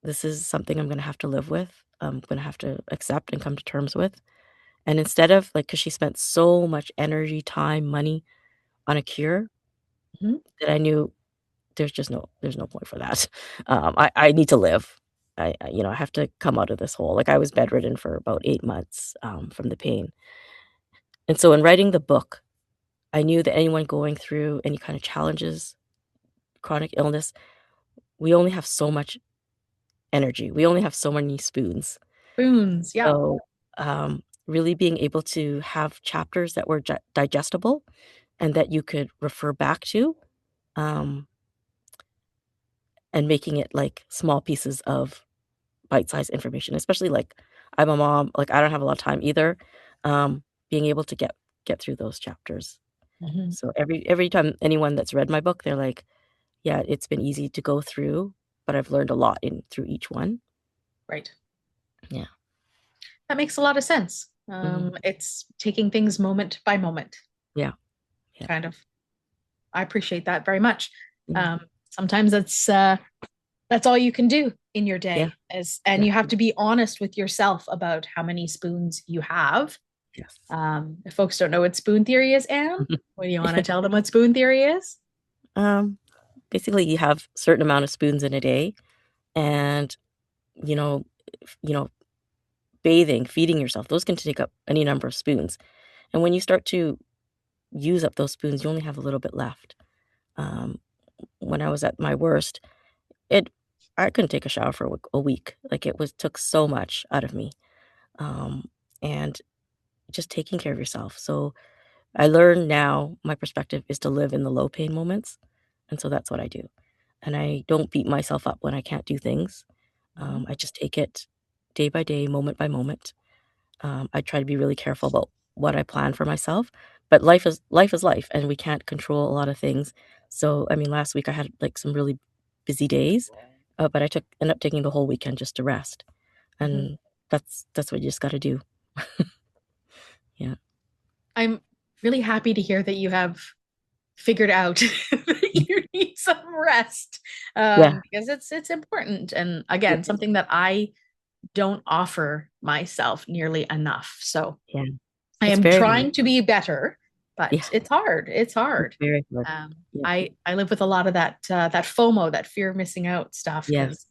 this is something I'm gonna have to live with. I'm gonna have to accept and come to terms with. And instead of like, because she spent so much energy, time, money on a cure Mhm. that I knew there's no point for that. I need to live. I have to come out of this hole. Like, I was bedridden for about 8 months, from the pain. And so in writing the book, I knew that anyone going through any kind of challenges, chronic illness, we only have so much energy. We only have so many spoons. Spoons. Yeah. So, really being able to have chapters that were digestible and that you could refer back to, um, and making it like small pieces of bite-sized information, especially like I'm a mom, like I don't have a lot of time either. Being able to get through those chapters. Mhm. So every time anyone that's read my book, they're like, yeah, it's been easy to go through, but I've learned a lot in through each one. Right. Yeah. That makes a lot of sense. Mhm. It's taking things moment by moment, Yeah. Yeah. kind of. I appreciate that very much. Yeah. Um, Sometimes that's all you can do in your Yeah. day, and Yeah. you have to be honest with yourself about how many spoons you have. Yes. If folks don't know what spoon theory is, Anne, what do you want to tell them what spoon theory is? Um, Basically you have a certain amount of spoons in a day, and you know, you know, bathing, feeding yourself, those can take up any number of spoons. And when you start to use up those spoons, you only have a little bit left. Um, when I was at my worst, it I couldn't take a shower for a week. Like it was took so much out of me. And just taking care of yourself. So I learn now my perspective is to live in the low pain moments. And so that's what I do. And I don't beat myself up when I can't do things. Mhm. I just take it day by day, moment by moment. I try to be really careful about what I plan for myself. But life is life, and we can't control a lot of things. So I mean, last week I had like some really busy days, but I ended up taking the whole weekend just to rest, Mhm. and that's what you just got to do. Yeah, I'm really happy to hear that you have figured out that you need some rest, yeah, because it's important, and yeah, again, something that I don't offer myself nearly enough. So yeah. I It's am very hard. trying to be better, Yeah, but it's hard. It's it's hard. very hard. Um, Yeah. I live with a lot of that FOMO, that fear of missing out stuff, Yes. because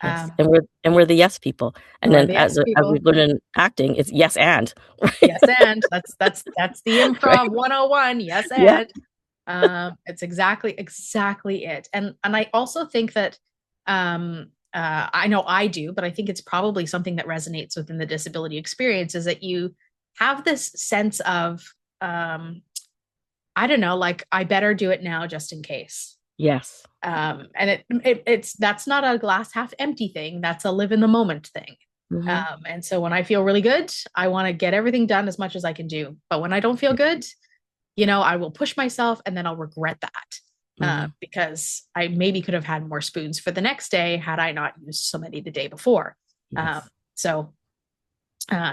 Yes. um, And we're the yes people. And we're then the yes as people. we've learned in acting, it's yes and right. Yes, and that's the Right. improv 101. Yes, Yeah. and it's exactly it. And I also think that I know I do, but I think it's probably something that resonates within the disability experience, is that you have this sense of I don't know, like I better do it now just in case. Yes. And it's that's not a glass half empty thing. That's a live in the moment thing. Mhm. And so when I feel really good, I want to get everything done as much as I can do. But when I don't feel Yeah. good, I will push myself and then I'll regret that, Mhm. because I maybe could have had more spoons for the next day had I not used so many the day before. Um, Yes. so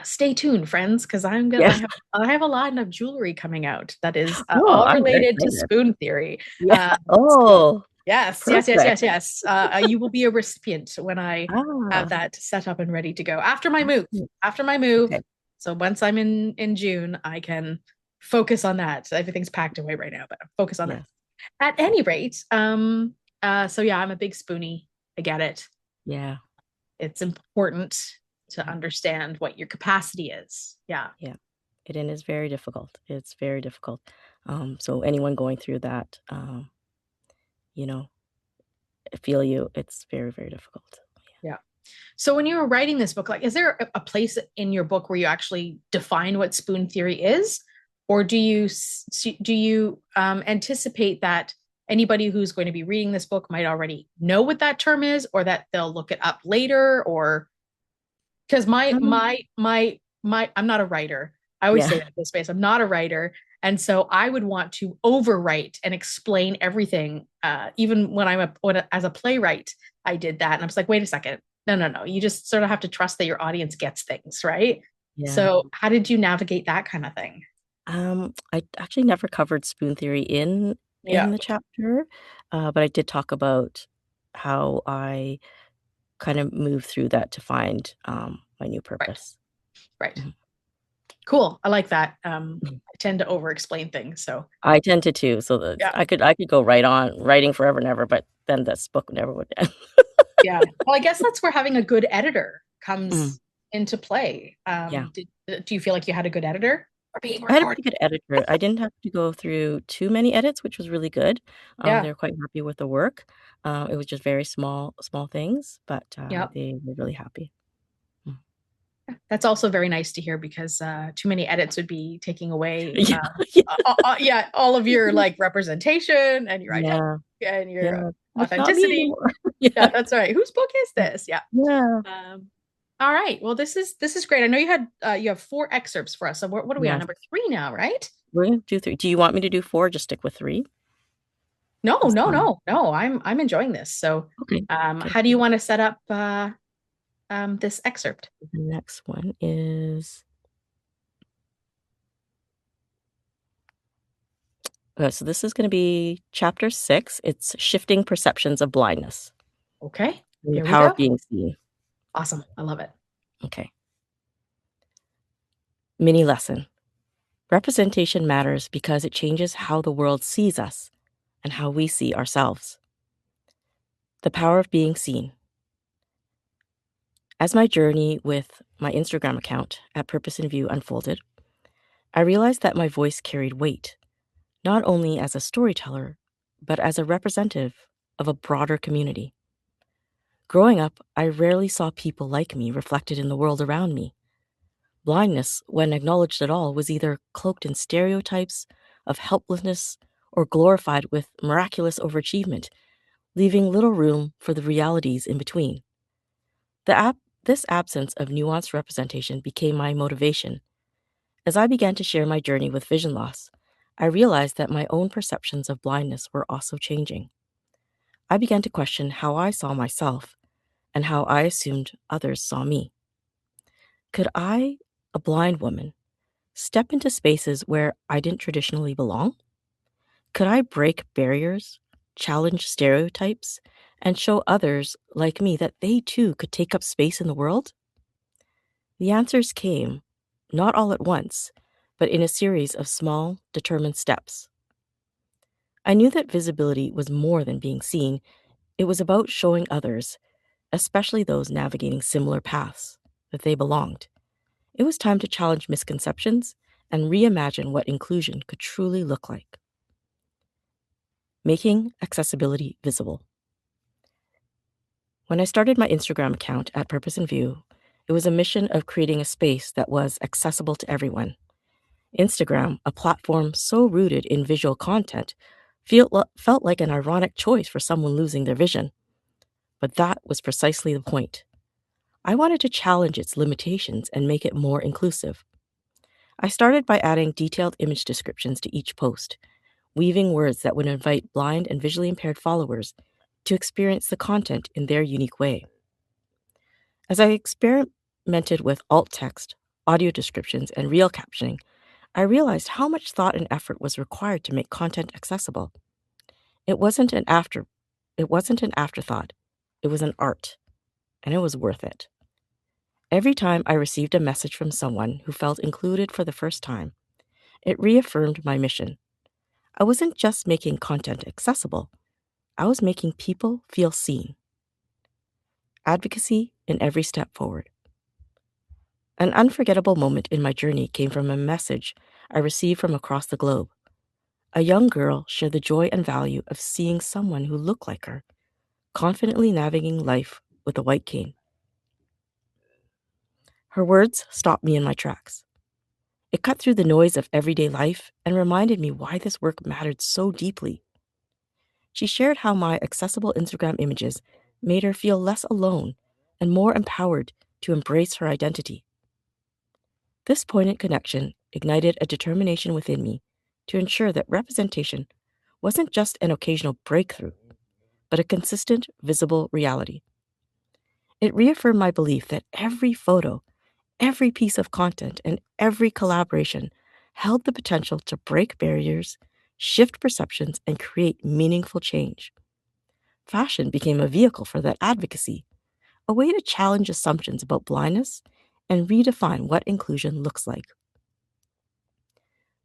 stay tuned, friends, because Yes. I have a line of jewelry coming out that is Oh, all I'm very related to excited. spoon theory. Yeah. So Oh, perfect. yes. You will be a recipient when I have Ah. that set up and ready to go after my move. Awesome. After my move, Okay. so once I'm in June, I can focus on that. Everything's packed away right now, but focus on that. Yes. At any rate, so yeah, I'm a big spoonie. I get it. Yeah. It's important to Yeah. understand what your capacity is. Yeah. Yeah. It is very difficult. It's very difficult. So anyone going through that, you know, I feel you. It's very, very difficult. Yeah. So when you were writing this book, like, is there a place in your book where you actually define what spoon theory is, or do you anticipate that anybody who's going to be reading this book might already know what that term is, or that they'll look it up later, or because Um, I'm not a writer. I always say yeah. that in this space. I'm not a writer. And so I would want to overwrite and explain everything. Even when as a playwright, I did that. And I was like, wait a second. No. You just sort of have to trust that your audience gets things, right? Yeah. So how did you navigate that kind of thing? I actually never covered spoon theory in Yeah, the chapter, but I did talk about how I kind of moved through that to find my new right, purpose. right. Mhm. Cool. I like that. Mhm. I tend to over explain things. So I tend to too, so that yeah, I could go right on writing forever and ever, but then this book never would end. yeah. Well, I guess that's where having a good editor Mm, comes into play. yeah. Do you feel like you had a good editor or being I had a recorded? pretty good editor. I didn't have to go through too many edits, which was really good. Yeah. They were quite happy with the work. It was just very small things, but Yeah. they were really happy. Mm. That's also very nice to hear, because too many edits would be taking away Yeah, yeah. yeah, all of your like representation and your identity Yeah, and your yeah. It's not me authenticity. anymore. Yeah, Yeah. that's right. Whose book is this? Yeah. Yeah. All right. Well, this is great. I know you have 4 excerpts for us. So what are we on? Yes. Number 3 now, right? We're gonna do 3. Do you want me to do 4? Just stick with 3 No, this no, time. no, no. I'm enjoying this. So, Okay. Okay. how do you want to set up this excerpt? The next one is so this is going to be chapter 6. It's shifting perceptions of blindness Okay, and the here we power go. of being seen. Awesome. I love it. Okay. Mini lesson. Representation matters because it changes how the world sees us and how we see ourselves. The power of being seen. As my journey with my Instagram account at Purpose in View unfolded, I realized that my voice carried weight, not only as a storyteller, but as a representative of a broader community. Growing up, I rarely saw people like me reflected in the world around me. Blindness, when acknowledged at all, was either cloaked in stereotypes of helplessness or glorified with miraculous overachievement, leaving little room for the realities in between. This absence of nuanced representation became my motivation. As I began to share my journey with vision loss, I realized that my own perceptions of blindness were also changing. I began to question how I saw myself and how I assumed others saw me. Could I, a blind woman, step into spaces where I didn't traditionally belong? Could I break barriers, challenge stereotypes, and show others like me that they too could take up space in the world? The answers came, not all at once, but in a series of small, determined steps. I knew that visibility was more than being seen, it was about showing others, especially those navigating similar paths, that they belonged. It was time to challenge misconceptions and reimagine what inclusion could truly look like. Making accessibility visible. When I started my Instagram account at Purpose in View, it was a mission of creating a space that was accessible to everyone. Instagram, a platform so rooted in visual content, felt like an ironic choice for someone losing their vision. But that was precisely the point. I wanted to challenge its limitations and make it more inclusive. I started by adding detailed image descriptions to each post, weaving words that would invite blind and visually impaired followers to experience the content in their unique way. As I experimented with alt text, audio descriptions, and real captioning, I realized how much thought and effort was required to make content accessible. It wasn't an afterthought. It was an art, and it was worth it. Every time I received a message from someone who felt included for the first time, it reaffirmed my mission. I wasn't just making content accessible, I was making people feel seen. Advocacy in every step forward. An unforgettable moment in my journey came from a message I received from across the globe. A young girl shared the joy and value of seeing someone who looked like her, confidently navigating life with a white cane. Her words stopped me in my tracks. It cut through the noise of everyday life and reminded me why this work mattered so deeply. She shared how my accessible Instagram images made her feel less alone and more empowered to embrace her identity. This poignant connection ignited a determination within me to ensure that representation wasn't just an occasional breakthrough, but a consistent, visible reality. It reaffirmed my belief that every photo, every piece of content, and every collaboration held the potential to break barriers, shift perceptions, and create meaningful change. Fashion became a vehicle for that advocacy, a way to challenge assumptions about blindness and redefine what inclusion looks like.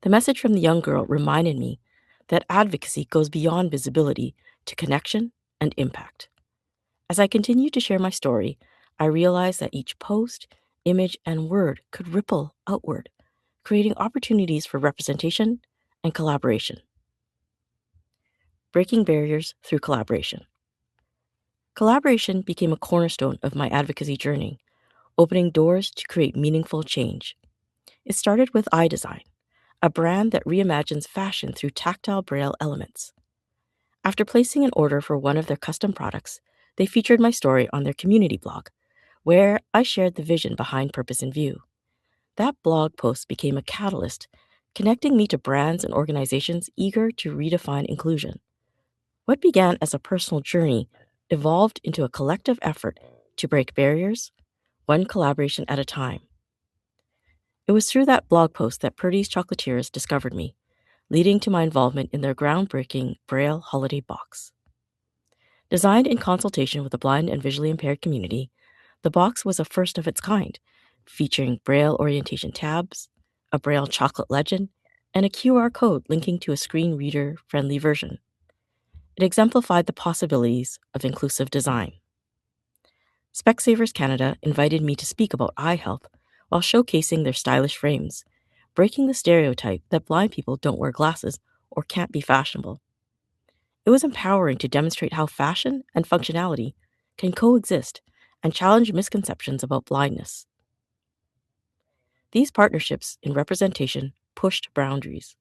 The message from the young girl reminded me that advocacy goes beyond visibility to connection and impact. As I continued to share my story, I realized that each post, image, and word could ripple outward, creating opportunities for representation and collaboration. Breaking barriers through collaboration. Collaboration became a cornerstone of my advocacy journey, opening doors to create meaningful change. It started with iDesign, a brand that reimagines fashion through tactile braille elements. After placing an order for one of their custom products, they featured my story on their community blog, where I shared the vision behind Purpose in View. That blog post became a catalyst, connecting me to brands and organizations eager to redefine inclusion. What began as a personal journey evolved into a collective effort to break barriers, one collaboration at a time. It was through that blog post that Purdy's Chocolatiers discovered me, leading to my involvement in their groundbreaking Braille holiday box. Designed in consultation with the blind and visually impaired community, the box was a first of its kind, featuring Braille orientation tabs, a Braille chocolate legend, and a QR code linking to a screen reader-friendly version. It exemplified the possibilities of inclusive design. Specsavers Canada invited me to speak about eye health while showcasing their stylish frames, breaking the stereotype that blind people don't wear glasses or can't be fashionable. It was empowering to demonstrate how fashion and functionality can coexist and challenge misconceptions about blindness. These partnerships in representation pushed boundaries.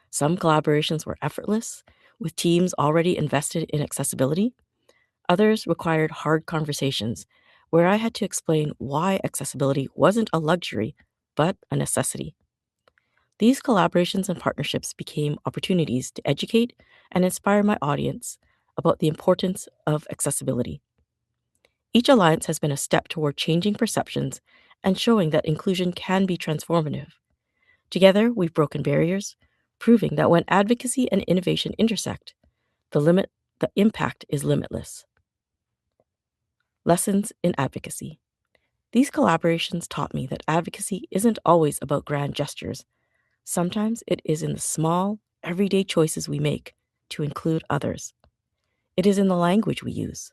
Some collaborations were effortless, with teams already invested in accessibility. Others required hard conversations where I had to explain why accessibility wasn't a luxury, but a necessity. These collaborations and partnerships became opportunities to educate and inspire my audience about the importance of accessibility. Each alliance has been a step toward changing perceptions and showing that inclusion can be transformative. Together, we've broken barriers, proving that when advocacy and innovation intersect, the impact is limitless. Lessons in advocacy. These collaborations taught me that advocacy isn't always about grand gestures. Sometimes it is in the small, everyday choices we make to include others. It is in the language we use,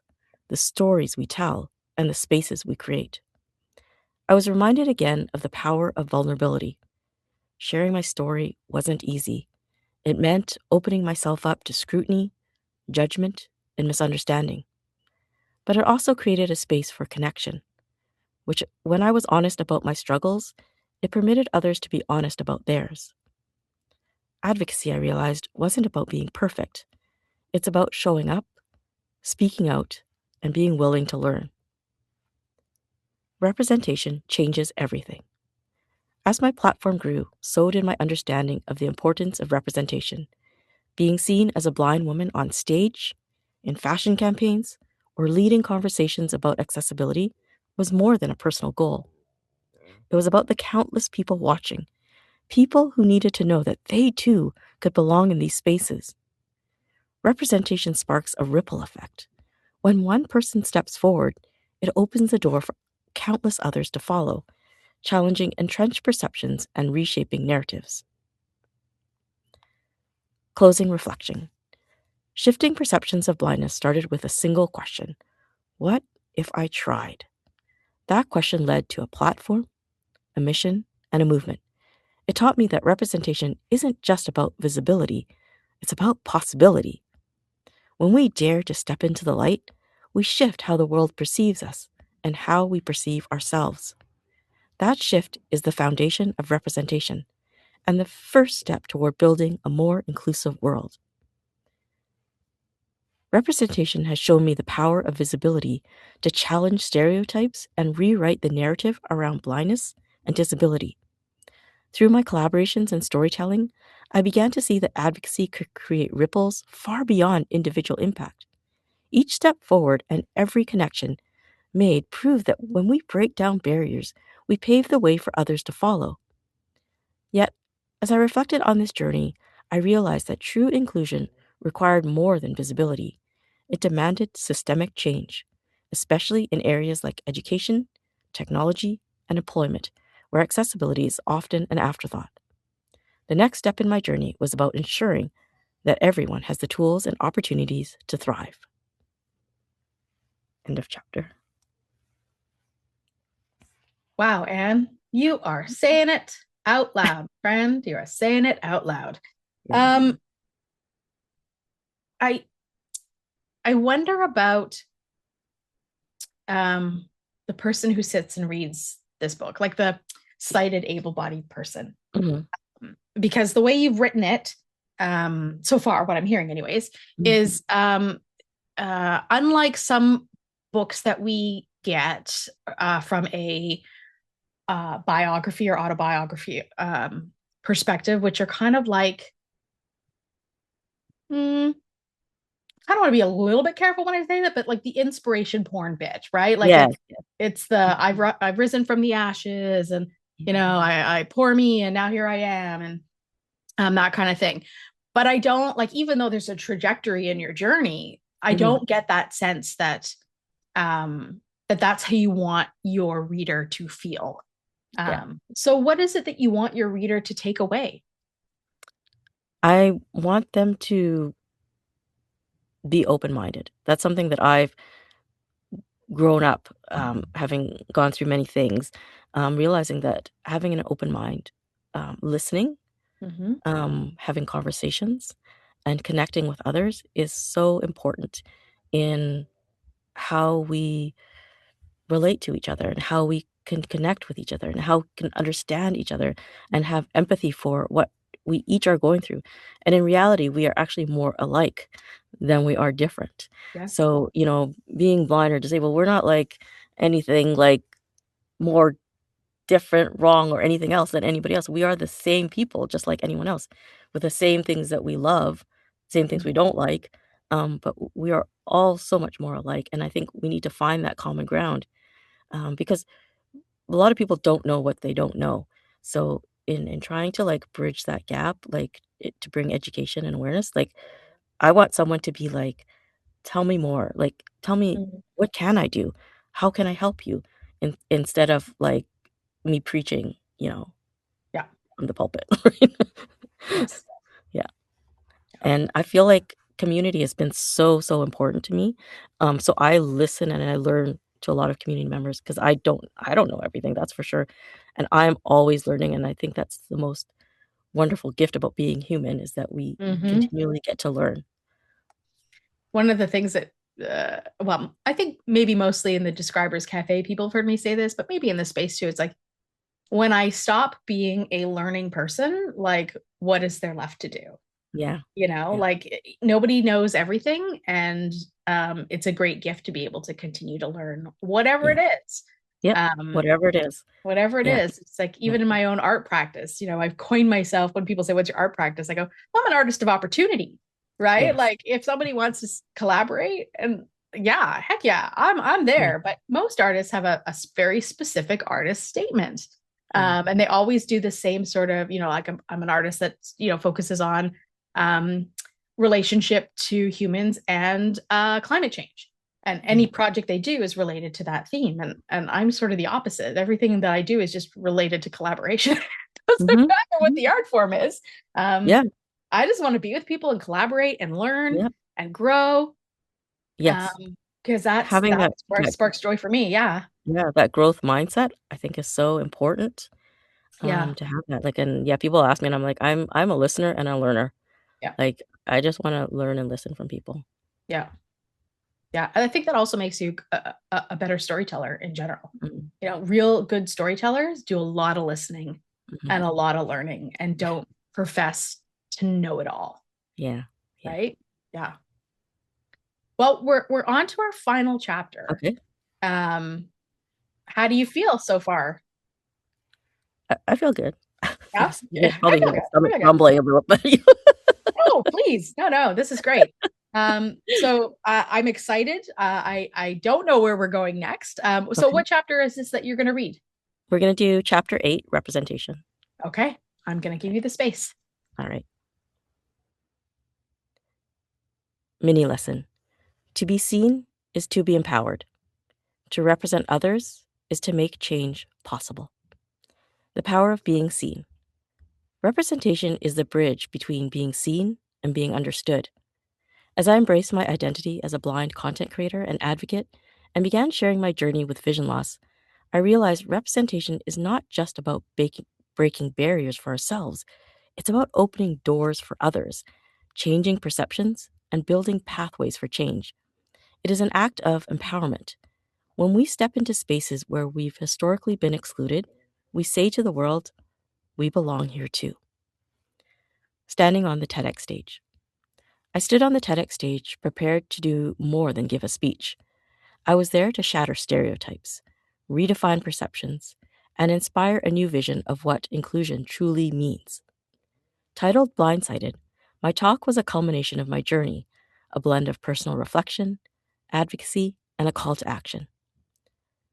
the stories we tell, and the spaces we create. I was reminded again of the power of vulnerability. Sharing my story wasn't easy. It meant opening myself up to scrutiny, judgment, and misunderstanding. But it also created a space for connection, which, when I was honest about my struggles, it permitted others to be honest about theirs. Advocacy, I realized, wasn't about being perfect. It's about showing up, speaking out, and being willing to learn. Representation changes everything. As my platform grew, so did my understanding of the importance of representation. Being seen as a blind woman on stage, in fashion campaigns, or leading conversations about accessibility was more than a personal goal. It was about the countless people watching, people who needed to know that they too could belong in these spaces. Representation sparks a ripple effect. When one person steps forward, it opens the door for countless others to follow, challenging entrenched perceptions and reshaping narratives. Closing reflection. Shifting perceptions of blindness started with a single question: what if I tried? That question led to a platform, a mission, and a movement. It taught me that representation isn't just about visibility, it's about possibility. When we dare to step into the light, we shift how the world perceives us and how we perceive ourselves. That shift is the foundation of representation and the first step toward building a more inclusive world. Representation has shown me the power of visibility to challenge stereotypes and rewrite the narrative around blindness and disability. Through my collaborations and storytelling, I began to see that advocacy could create ripples far beyond individual impact. Each step forward and every connection made proved that when we break down barriers, we pave the way for others to follow. Yet, as I reflected on this journey, I realized that true inclusion required more than visibility. It demanded systemic change, especially in areas like education, technology, and employment, where accessibility is often an afterthought. The next step in my journey was about ensuring that everyone has the tools and opportunities to thrive. End of chapter. Wow, Anne, you are saying it out loud, friend. You are saying it out loud. Yeah. I wonder about the person who sits and reads this book, like the sighted, able-bodied person. Mhm. Because the way you've written it, so far, what I'm hearing anyways, Mhm. is unlike some books that we get from a biography or autobiography perspective, which are kind of like, I don't want to be a little bit careful when I say that, but like the inspiration porn bitch, right? Like Yes, yes. it's the I've risen from the ashes, and I pour me, and now here I am, and that kind of thing. But I don't like, even though there's a trajectory in your journey, I Mhm. don't get that sense that that's how you want your reader to feel. Yeah. So what is it that you want your reader to take away? I want them to be open-minded. That's something that I've grown up, having gone through many things, realizing that having an open mind, listening, Mm-hmm. having conversations, and connecting with others is so important in how we relate to each other and how we can connect with each other and how we can understand each other and have empathy for what we each are going through. And in reality, we are actually more alike than we are different. Yes. So, being blind or disabled, we're not like anything like more different, wrong, or anything else than anybody else. We are the same people, just like anyone else, with the same things that we love, same things we don't like. But we are all so much more alike. And I think we need to find that common ground, because a lot of people don't know what they don't know. So in trying to like bridge that gap, like to bring education and awareness, like I want someone to be like, tell me more, like tell me Mhm. what can I do? How can I help you? Instead of like me preaching, Yeah. from the pulpit. Right? Yes. Yeah. Yeah. And I feel like community has been so, so important to me. So I listen and I learn to a lot of community members because I don't know everything, that's for sure. And I'm always learning. And I think that's the most wonderful gift about being human is that we Mm-hmm. continually get to learn. One of the things that, well, I think maybe mostly in the Describers Cafe, people have heard me say this, but maybe in the space too, it's like when I stop being a learning person, like, what is there left to do? Yeah. Yeah. Like nobody knows everything. And it's a great gift to be able to continue to learn whatever Yeah. it is. Yep. Um, Whatever it is. whatever it Yeah. is. It's like Yeah. even in my own art practice, I've coined myself when people say, "What's your art practice?" I go, "I'm an artist of opportunity." Right? Yes. Like if somebody wants to collaborate, and yeah, heck yeah, I'm Yeah. there. But most artists have a very specific artist statement. Yeah. And they always do the same sort of, like I'm an artist that, focuses on um, relationship to humans and climate change. And any Yeah. project they do is related to that theme. And I'm sort of the opposite. Everything that I do is just related to collaboration. Doesn't Hmm. matter what the art form is. Um, Yeah. I just want to be with people and collaborate and learn Yep. and grow. Yes. Because Having that that, that sparks joy for me. Yeah. Yeah, that growth mindset, I think, is so important, Yeah. to have that, like, and yeah, people ask me, and I'm like, I'm a listener and a learner. Yeah. Like, I just wanna learn and listen from people. Yeah. Yeah. And I think that also makes you a better storyteller in general. Mhm, Real good storytellers do a lot of listening mhm. and a lot of learning and don't profess to know it all. Yeah, yeah. Right? Yeah. Well, we're on to our final chapter. Okay. Um, how do you feel so far? I feel good. Yes. You guys I probably feel hear good. my I stomach feel good. rumbling a little bit. Oh, please. No, no, this is great. So I'm excited. I don't know where we're going next. So Okay. what chapter is this that you're going to read? We're gonna do chapter 8, representation. Okay, I'm going to give you the space. Alright. Mini lesson. To be seen is to be empowered. To represent others is to make change possible. The power of being seen. Representation is the bridge between being seen and being understood. As I embraced my identity as a blind content creator and advocate and began sharing my journey with vision loss, I realized representation is not just about breaking barriers for ourselves, it's about opening doors for others, changing perceptions, and building pathways for change. It is an act of empowerment. When we step into spaces where we've historically been excluded, we say to the world, we belong here too. standing on the TEDx stage. I stood on the TEDx stage prepared to do more than give a speech. I was there to shatter stereotypes, redefine perceptions, and inspire a new vision of what inclusion truly means. Titled Blindsided, my talk was a culmination of my journey, a blend of personal reflection, advocacy, and a call to action.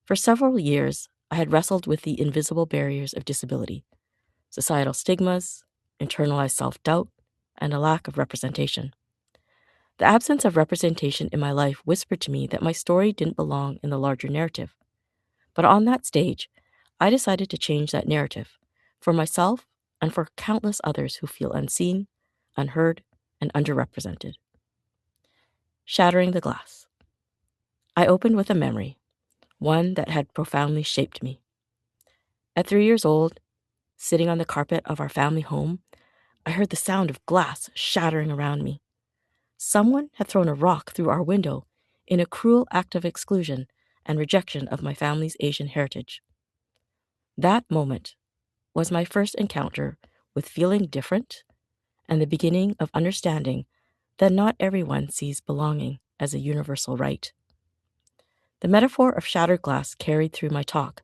For several years, I had wrestled with the invisible barriers of disability, societal stigmas, internalized self-doubt, and a lack of representation. The absence of representation in my life whispered to me that my story didn't belong in the larger narrative. But on that stage, I decided to change that narrative for myself and for countless others who feel unseen, unheard, and underrepresented. Shattering the glass. I opened with a memory, one that had profoundly shaped me. At 3 years old, sitting on the carpet of our family home, I heard the sound of glass shattering around me. Someone had thrown a rock through our window in a cruel act of exclusion and rejection of my family's Asian heritage. That moment was my first encounter with feeling different and the beginning of understanding that not everyone sees belonging as a universal right. The metaphor of shattered glass carried through my talk,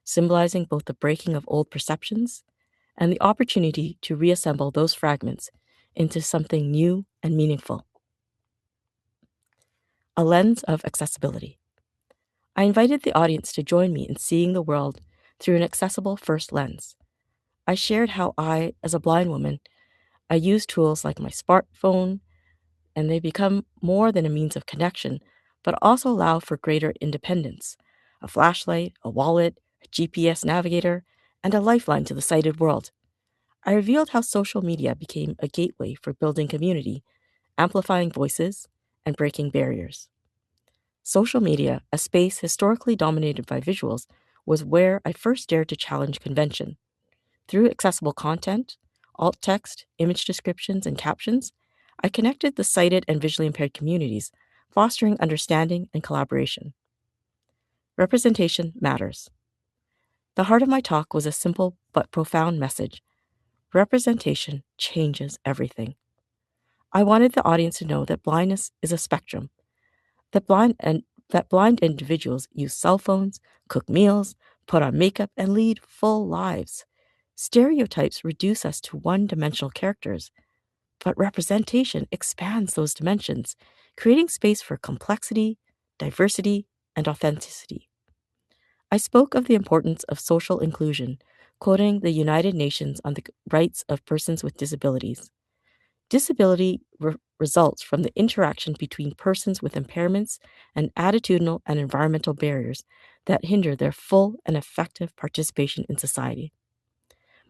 symbolizing both the breaking of old perceptions and the opportunity to reassemble those fragments into something new and meaningful. A lens of accessibility. I invited the audience to join me in seeing the world through an accessible first lens. I shared how I, as a blind woman, I use tools like my smartphone, and they become more than a means of connection, but also allow for greater independence. A flashlight, a wallet, a GPS navigator, and a lifeline to the sighted world. I revealed how social media became a gateway for building community, amplifying voices, and breaking barriers. Social media, a space historically dominated by visuals, was where I first dared to challenge convention. Through accessible content, alt text, image descriptions, and captions, I connected the sighted and visually impaired communities, fostering understanding and collaboration. Representation matters. The heart of my talk was a simple but profound message. Representation changes everything. I wanted the audience to know that blindness is a spectrum, that blind individuals use cell phones, cook meals, put on makeup, and lead full lives. Stereotypes reduce us to one-dimensional characters, but representation expands those dimensions, creating space for complexity, diversity, and authenticity. I spoke of the importance of social inclusion, quoting the United Nations on the rights of persons with disabilities. Disability results from the interaction between persons with impairments and attitudinal and environmental barriers that hinder their full and effective participation in society.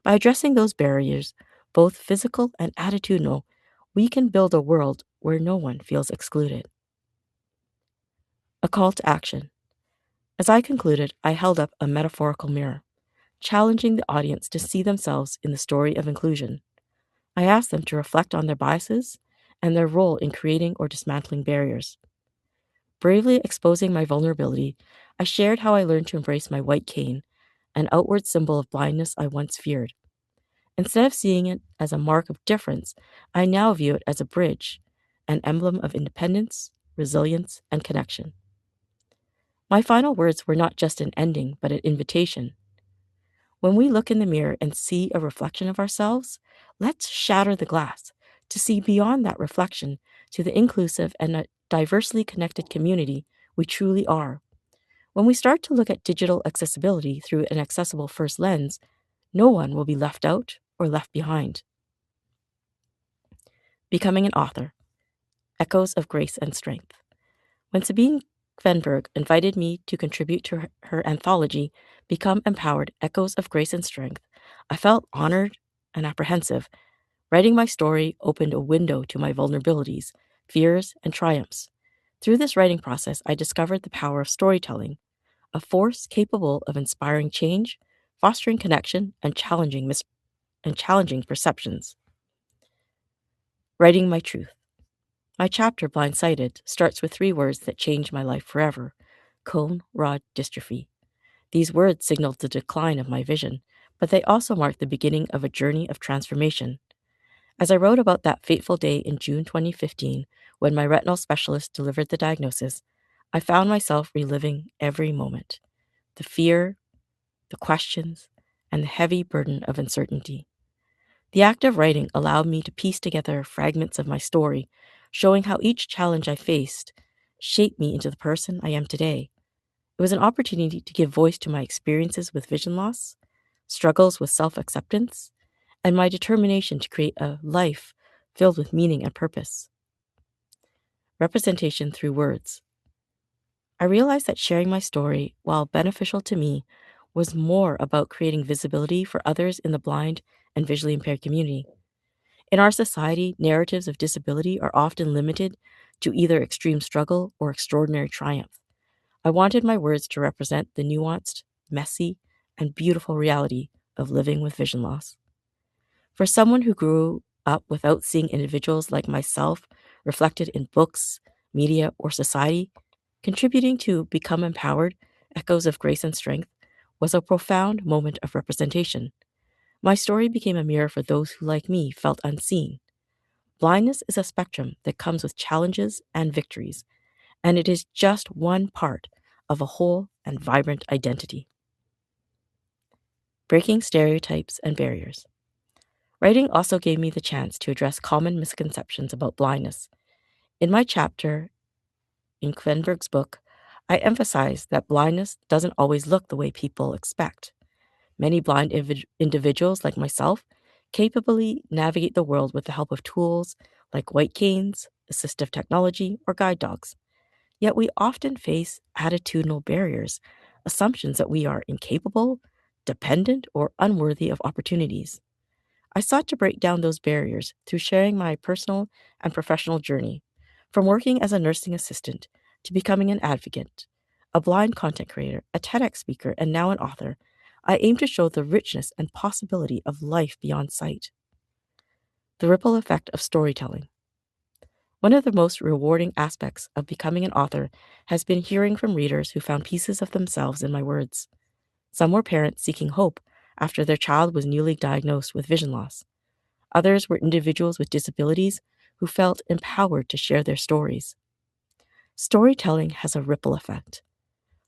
By addressing those barriers, both physical and attitudinal, we can build a world where no one feels excluded. A call to action. As I concluded, I held up a metaphorical mirror, challenging the audience to see themselves in the story of inclusion. I asked them to reflect on their biases and their role in creating or dismantling barriers. Bravely exposing my vulnerability, I shared how I learned to embrace my white cane, an outward symbol of blindness I once feared. Instead of seeing it as a mark of difference, I now view it as a bridge, an emblem of independence, resilience, and connection. My final words were not just an ending, but an invitation. When we look in the mirror and see a reflection of ourselves, let's shatter the glass to see beyond that reflection to the inclusive and diversely connected community we truly are. When we start to look at digital accessibility through an accessible first lens, no one will be left out or left behind. Becoming an author. Echoes of Grace and Strength. When Sabine Kvenberg invited me to contribute to her anthology, Become Empowered, Echoes of Grace and Strength, I felt honored and apprehensive. Writing my story opened a window to my vulnerabilities, fears, and triumphs. Through this writing process, I discovered the power of storytelling, a force capable of inspiring change, fostering connection, and challenging perceptions. Writing my truth. My chapter, Blindsided, starts with 3 words that changed my life forever: cone rod dystrophy. These words signaled the decline of my vision, but they also marked the beginning of a journey of transformation. As I wrote about that fateful day in June 2015, when my retinal specialist delivered the diagnosis, I found myself reliving every moment: the fear, the questions, and the heavy burden of uncertainty. The act of writing allowed me to piece together fragments of my story, showing how each challenge I faced shaped me into the person I am today. It was an opportunity to give voice to my experiences with vision loss, struggles with self acceptance, and my determination to create a life filled with meaning and purpose. Representation through words. I realized that sharing my story, while beneficial to me, was more about creating visibility for others in the blind and visually impaired community. In our society, narratives of disability are often limited to either extreme struggle or extraordinary triumph. I wanted my words to represent the nuanced, messy, and beautiful reality of living with vision loss. For someone who grew up without seeing individuals like myself reflected in books, media, or society, contributing to Become Empowered, Echoes of Grace and Strength was a profound moment of representation. My story became a mirror for those who, like me, felt unseen. Blindness is a spectrum that comes with challenges and victories, and it is just one part of a whole and vibrant identity. Breaking stereotypes and barriers. Writing also gave me the chance to address common misconceptions about blindness. In my chapter in Kvenberg's book, I emphasize that blindness doesn't always look the way people expect. Many blind individuals, like myself, capably navigate the world with the help of tools like white canes, assistive technology, or guide dogs. Yet we often face attitudinal barriers, assumptions that we are incapable, dependent, or unworthy of opportunities. I sought to break down those barriers through sharing my personal and professional journey, from working as a nursing assistant to becoming an advocate, a blind content creator, a TEDx speaker, and now an author. I aim to show the richness and possibility of life beyond sight. The ripple effect of storytelling. One of the most rewarding aspects of becoming an author has been hearing from readers who found pieces of themselves in my words. Some were parents seeking hope after their child was newly diagnosed with vision loss. Others were individuals with disabilities who felt empowered to share their stories. Storytelling has a ripple effect.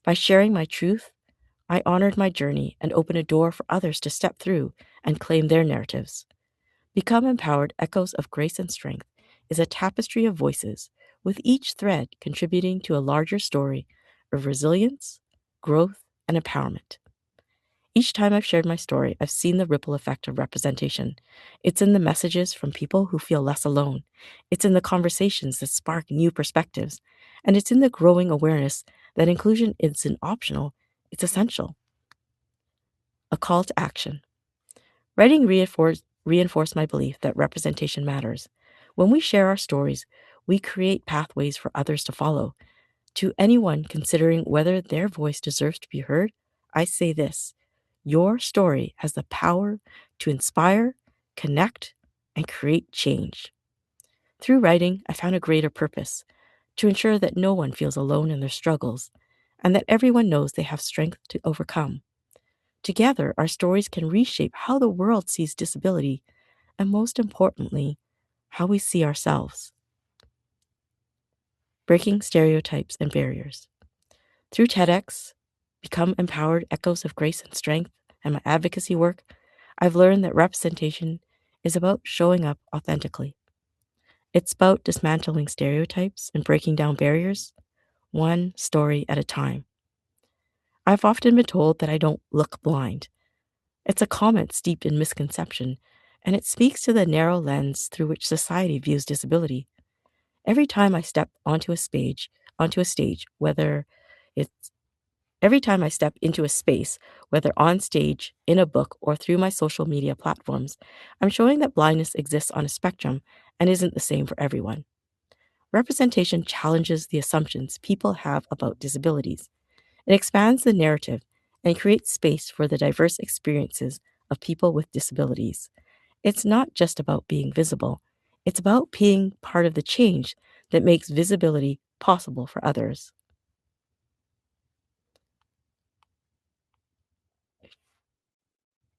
By sharing my truth, I honored my journey and opened a door for others to step through and claim their narratives. Become Empowered, Echoes of Grace and Strength is a tapestry of voices, with each thread contributing to a larger story of resilience, growth, and empowerment. Each time I've shared my story, I've seen the ripple effect of representation. It's in the messages from people who feel less alone. It's in the conversations that spark new perspectives. And it's in the growing awareness that inclusion isn't optional, it's essential. A call to action. Writing reinforced my belief that representation matters. When we share our stories, we create pathways for others to follow. To anyone considering whether their voice deserves to be heard, I say this: your story has the power to inspire, connect, and create change. Through writing, I found a greater purpose: to ensure that no one feels alone in their struggles, and that everyone knows they have strength to overcome. Together, our stories can reshape how the world sees disability, and most importantly, how we see ourselves. Breaking stereotypes and barriers. Through TEDx, Become Empowered, Echoes of Grace and Strength, and my advocacy work, I've learned that representation is about showing up authentically. It's about dismantling stereotypes and breaking down barriers, one story at a time. I've often been told that I don't look blind. It's a comment steeped in misconception, and it speaks to the narrow lens through which society views disability. Every time I step onto a stage, whether it's Every time I step into a space, whether on stage, in a book, or through my social media platforms, I'm showing that blindness exists on a spectrum and isn't the same for everyone. Representation challenges the assumptions people have about disabilities. It expands the narrative and creates space for the diverse experiences of people with disabilities. It's not just about being visible, it's about being part of the change that makes visibility possible for others.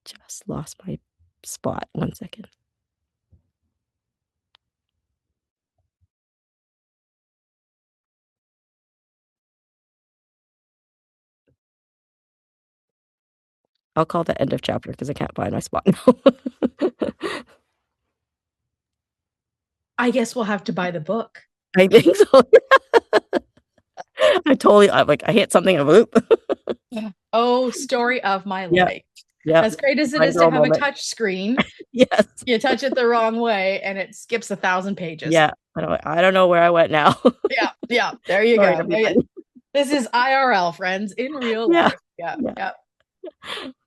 Just lost my spot. 1 second. I'll call that end of chapter because I can't find my spot now. I guess we'll have to buy the book. I think so. I'm like, I hit something and whoop. Oh, story of my Yeah. life. Yeah. As great as it Fine is to girl have a moment. touch screen, Yes. you touch it the wrong way and it skips 1,000 pages. Yeah. I don't know where I went now. Yeah. There you Sorry, go. everybody. This is IRL, friends, in real Yeah. life.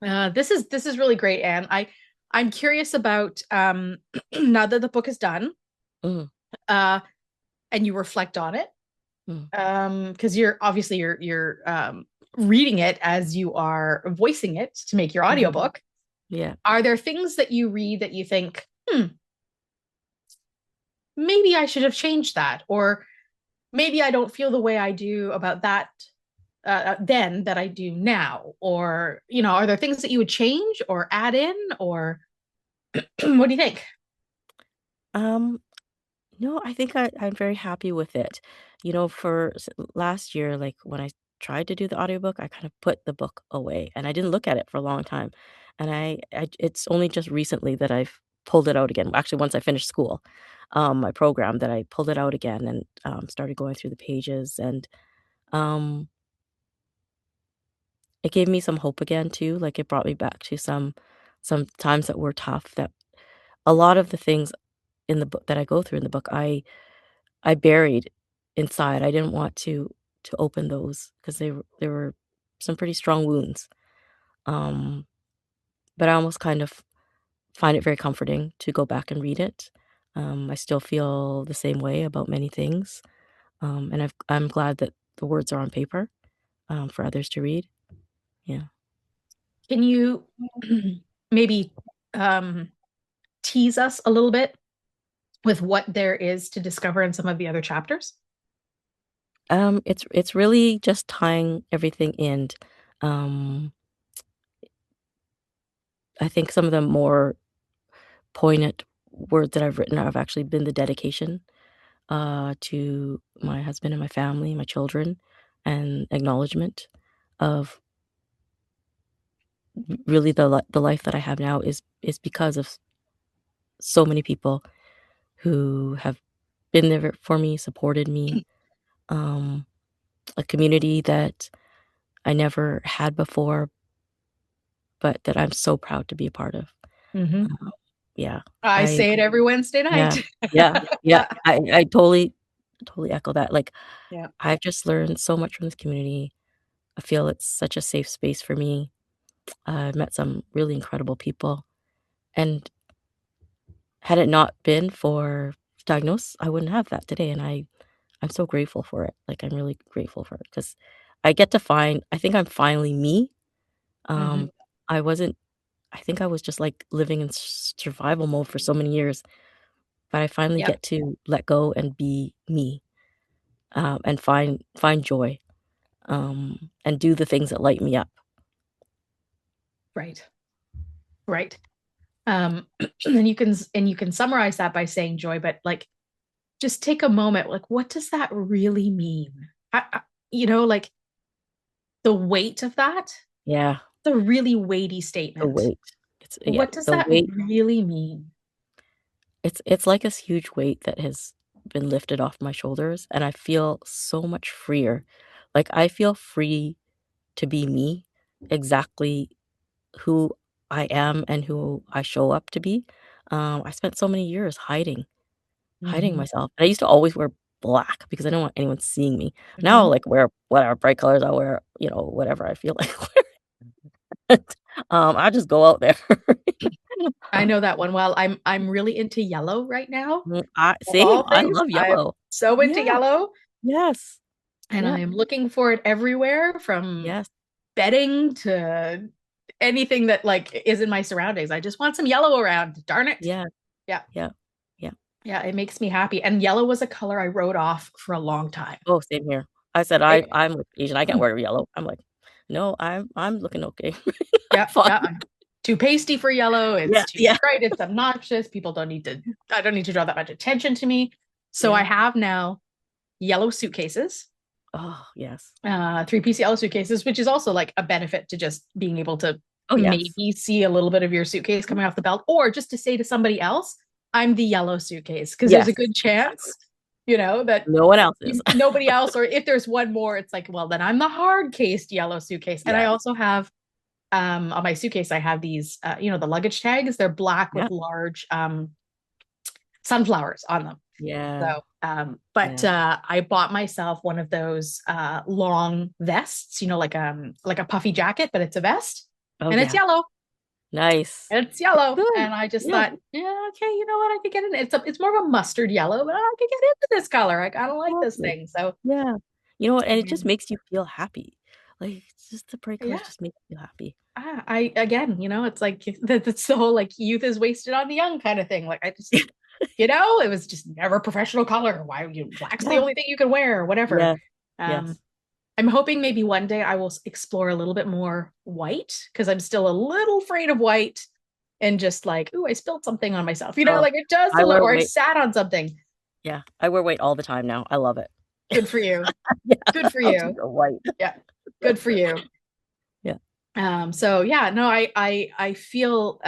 Yeah. This is really great, Anne. I'm curious about now that the book is done, Mm, and you reflect on it, mm, because you're obviously you're reading it as you are voicing it to make your mhm. audiobook. Yeah. Are there things that you read that you think, maybe I should have changed that, or maybe I don't feel the way I do about that then that I do now? Or, are there things that you would change or add in, or what do you think? Um, no, I think I'm very happy with it. For last year, like when I tried to do the audiobook, I kind of put the book away and I didn't look at it for a long time. And it's only just recently that I've pulled it out again. Actually, once I finished school, my program, that I pulled it out again and started going through the pages, and um, it gave me some hope again too. Like it brought me back to some times that were tough. That a lot of the things in the book that I go through in the book, I buried inside. I didn't want to open those because they were some pretty strong wounds. Um, but I almost kind of find it very comforting to go back and read it. I still feel the same way about many things, and I'm glad that the words are on paper for others to read. Yeah. Can you maybe um, tease us a little bit with what there is to discover in some of the other chapters? It's really just tying everything in. Um, I think some of the more poignant words that I've written have actually been the dedication to my husband and my family, my children, and acknowledgement of really the life that I have now is because of so many people who have been there for me, supported me, um, a community that I never had before, but that I'm so proud to be a part of. Mm-hmm. Uh, yeah, I I say it every Wednesday yeah, night. yeah. I totally echo that. Like Yeah. I've just learned so much from this community. I feel it's such a safe space for me. I've met some really incredible people, and had it not been for Diagnose, I wouldn't have that today, and I'm so grateful for it. Like, I'm really grateful for it because I think I'm finally me. Mm-hmm. Um, I wasn't I think I was just, like, living in survival mode for so many years, but I finally Yeah. get to let go and be me, and find joy, and do the things that light me up. Right. Right. And you can summarize that by saying joy, but like just take a moment. Like, what does that really mean? Like the weight of that. Yeah, It's a really weighty the statement. weight. What does The that weight. really mean? It's like this huge weight that has been lifted off my shoulders, and I feel so much freer. Like, I feel free to be me, exactly who I am and who I show up to be. I spent so many years hiding Mm-hmm. myself. And I used to always wear black because I don't want anyone seeing me. Now Mm-hmm. I'll, like, wear whatever bright colors. I'll wear, whatever I feel like wearing. I just go out there. I know that one well. I'm really into yellow right now. I Of same, all I things, love I'm yellow. so into Yeah, yellow, yes, and yeah, I'm looking for it everywhere, from yes, bedding to anything that like is in my surroundings. I just want some yellow around. Darn it. yeah, Yeah. yeah, yeah. Yeah, it makes me happy. And yellow was a color I wrote off for a long time. Oh, same here. I said Right? I'm with Asian, I can't wear yellow. I'm like, "No, I'm looking okay. I'm Yeah, fine." yeah. I'm too pasty for yellow. It's Yeah, too yeah, bright. It's obnoxious. I don't need to draw that much attention to me. So I yeah. have now yellow suitcases, Oh, yes. 3-piece yellow suitcases, which is also like a benefit to just being able to Oh, yes. maybe see a little bit of your suitcase coming off the belt, or just to say to somebody else, I'm the yellow suitcase, because there's a Yes. good chance, that No one else is. nobody else, or if there's one more, it's like, well, then I'm the hard cased yellow suitcase. And I Yes. also have on my suitcase, I have these, the luggage tags. They're black Yeah. with large sunflowers on them. Yeah. So, I bought myself one of those long vests, like a puffy jacket, but it's a vest, Oh, and it's yeah. yellow. Nice. It's yellow, Good. and I just Yeah. thought, yeah, okay, you know what, I could get in. It's more of a mustard yellow, but I could get into this color. I kind of like this Exactly. thing. So, Yeah. You know what? And it just um, makes you feel happy. Like, it's just the bright colors yeah, just make you feel happy. I again, it's like that's the whole like youth is wasted on the young kind of thing. Like I just, it was just never professional color. Why black's the Yeah. only thing you can wear, or whatever. Yes. Um, Yes. I'm hoping maybe one day I will explore a little bit more white, because I'm still a little afraid of white, and just like, ooh, I spilled something on myself, Oh, like it does I wear or I white. sat on something. Yeah. I wear white all the time now. I love it. Good for you. Yeah. Good for I'll just you. go white. Yeah. Good for you. Yeah. So yeah, no, I feel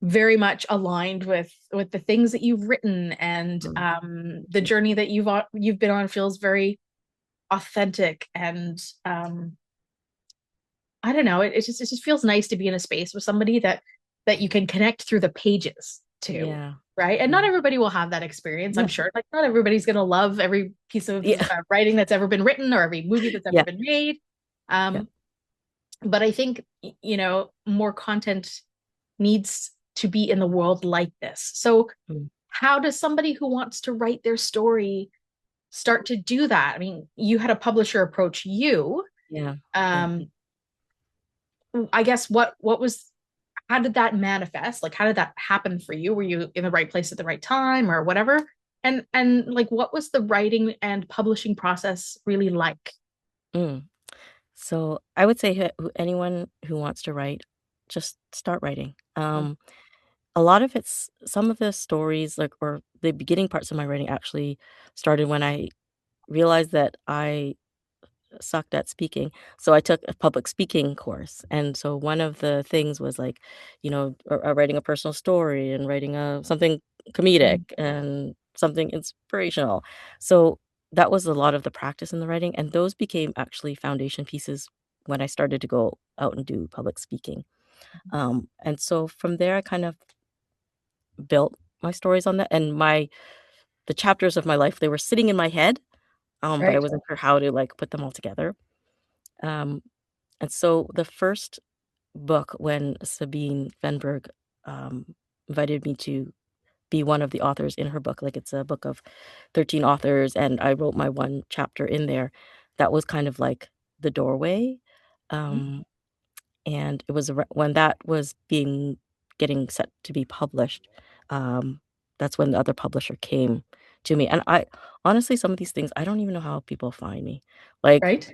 very much aligned with the things that you've written, and Mm. the journey that you've been on feels very authentic, and I don't know, it just feels nice to be in a space with somebody that you can connect through the pages to, Yeah. right? And not Yeah. everybody will have that experience, I'm Yeah. sure. Like not everybody's going to love every piece of Yeah. writing that's ever been written, or every movie that's ever Yeah. been made. Yeah. But I think, more content needs to be in the world like this. So Mm. how does somebody who wants to write their story start to do that? I mean, you had a publisher approach you. Yeah. Yeah. Um, I guess how did that manifest? Like, how did that happen for you? Were you in the right place at the right time, or whatever? And like, what was the writing and publishing process really like? Mm. So I would say anyone who wants to write, just start writing. A lot of some of the stories, like, or the beginning parts of my writing actually started when I realized that I sucked at speaking. So I took a public speaking course. And so one of the things was like, writing a personal story and writing something comedic Mhm. and something inspirational. So that was a lot of the practice in the writing. And those became actually foundation pieces when I started to go out and do public speaking. And so from there, I kind of built my stories on that. And the chapters of my life, they were sitting in my head, but I Right. wasn't sure how to like put them all together. Um, And so the first book, when Sabine Fenberg invited me to be one of the authors in her book, like it's a book of 13 authors, and I wrote my one chapter in there, that was kind of like the doorway. Mhm. Um, and it was when that was getting set to be published, um, that's when the other publisher came to me. And I honestly, some of these things, I don't even know how people find me. Like, Right.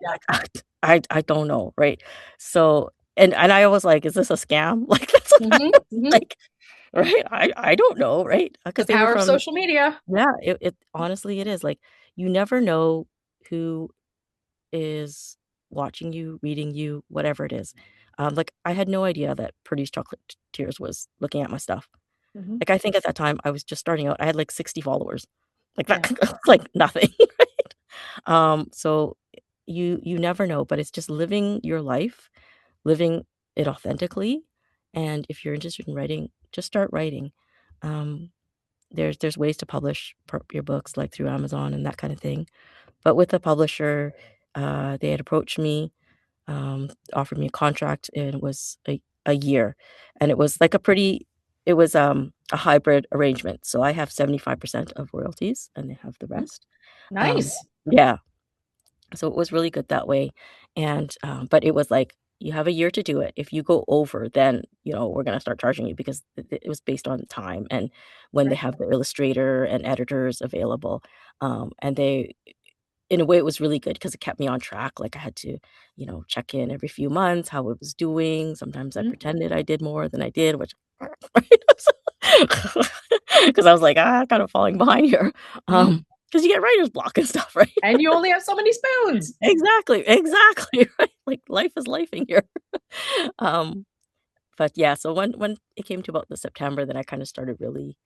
I don't know, right? So, and I was like, "Is this a scam?" Like, that's what I Hmm. was Hmm. like, right? I don't know, right? The Because they were power of from, social media. yeah, it honestly it is, like, you never know who is watching you, reading you, whatever it is. Like, I had no idea that Produce Chocolate Tears was looking at my stuff. Hmm. Like, I think at that time, I was just starting out. I had, like, 60 followers. Like, Yeah. that's like nothing, right? So you never know, but it's just living your life, living it authentically, and if you're interested in writing, just start writing. Um, there's ways to publish your books, like, through Amazon and that kinda thing. But with a publisher, they had approached me, offered me a contract, and it was a year, and it was like a hybrid arrangement, so I have 75% of royalties, and they have the rest. Um Nice. Yeah, so it was really good that way, and, but it was like, "You have a year to do it. If you go over, then, we're gonna start charging you," because it was based on time and when they Right. have the illustrator and editors available, and in a way, it was really good because it kept me on track. Like, I had to, check in every few months, how it was doing. Sometimes I Mhm. pretended I did more than I did, which because I was like, kind of falling behind here." Mhm. Because you get writer's block and stuff, right? And you only have so many spoons. Exactly, exactly, right? Like, life is lifing here. Um, but yeah, so when it came to about the September, then I kind of started really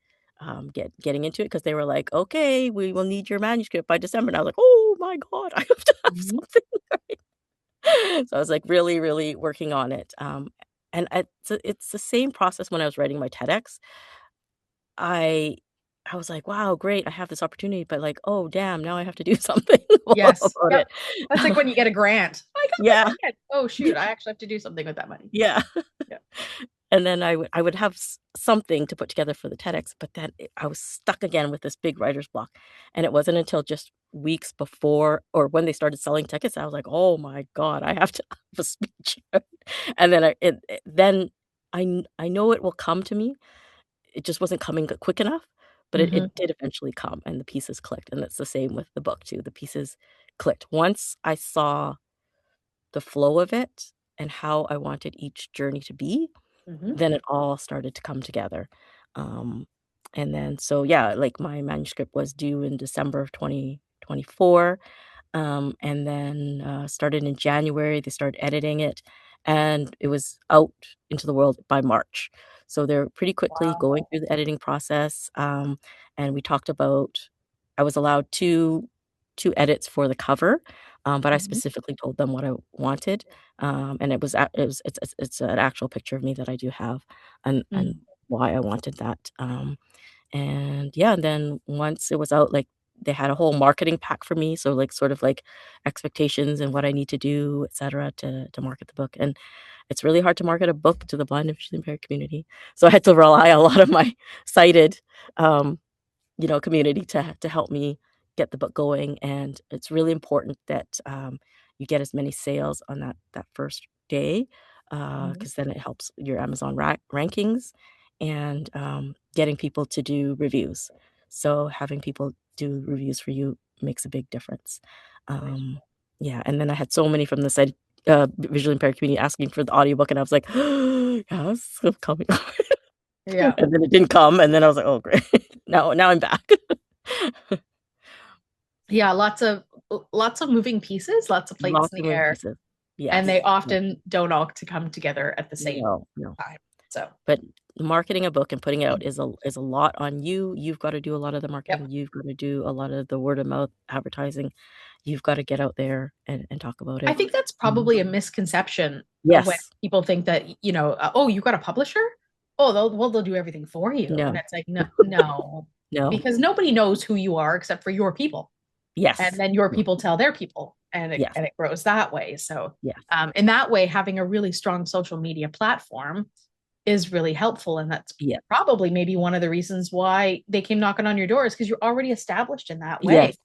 getting into it because they were like, okay, we will need your manuscript by December. And I was like, oh my God, I have to have Mhm. something. So I was like really, really working on it. And it's the same process when I was writing my TEDx. I I was like, wow, great, I have this opportunity, but like, oh damn, now I have to do something Yes. about Yep. it. That's like when you get a grant. I got Yeah, the grant. Oh shoot, I actually have to do something with that money. yeah. Yeah. And then I would have something to put together for the TEDx, but then I was stuck again with this big writer's block. And it wasn't until just weeks before or when they started selling tickets, I was like, oh my God, I have to have a speech. And then then I know it will come to me. It just wasn't coming quick enough, but it Mhm. did eventually come and the pieces clicked. And it's the same with the book too. The pieces clicked. Once I saw the flow of it and how I wanted each journey to be, Mhm. then it all started to come together. Um, and then so yeah, like my manuscript was due in December of 2024. And then started in January. They started editing it, and it was out into the world by March. So they're pretty quickly Wow. going through the editing process. And we talked about I was allowed two edits for the cover, but I Mhm. specifically told them what I wanted, and it's an actual picture of me that I do have, and Mm. why I wanted that. And yeah, and then once it was out, like, they had a whole marketing pack for me, so, like, sort of, like, expectations and what I need to do, etcetera, to market the book, and it's really hard to market a book to the blind and visually impaired community, so I had to rely a lot of my sighted, um, community to help me get the book going, and it's really important that, you get as many sales on that first day, Mhm. because then it helps your Amazon rankings and, getting people to do reviews. So having people do reviews for you makes a big difference. Right. Um, yeah, and then I had so many from the sighted, visually impaired community asking for the audiobook, and I was like, "Yes, I'm coming." Yeah. And then it didn't come, and then I was like, "Oh, great. Now I'm back." Yeah, lots of moving pieces, lots of plates Lots in of the moving air, pieces. and Yes. they Yeah. often don't all to come together at the same No, no. time. So, But marketing a book and putting it out is a lot on you. You've gotta do a lot of the yep. marketing. You've gotta do a lot of the word of mouth advertising. You've gotta get out there and talk about I it. think that's Mhm. probably a misconception of when Yes. people think that, oh, you got a publisher? Oh, they'll do everything for you. And No. it's like, no, no, No. because nobody knows who you are except for your people. And Yes. then your Yes. people tell their people, and it Yes. and it grows that way. So, Yes. in that way, having a really strong social media platform is really helpful, and that's Yeah. probably maybe one of the reasons why they came knocking on your doors, because you're already established in that way. Yes.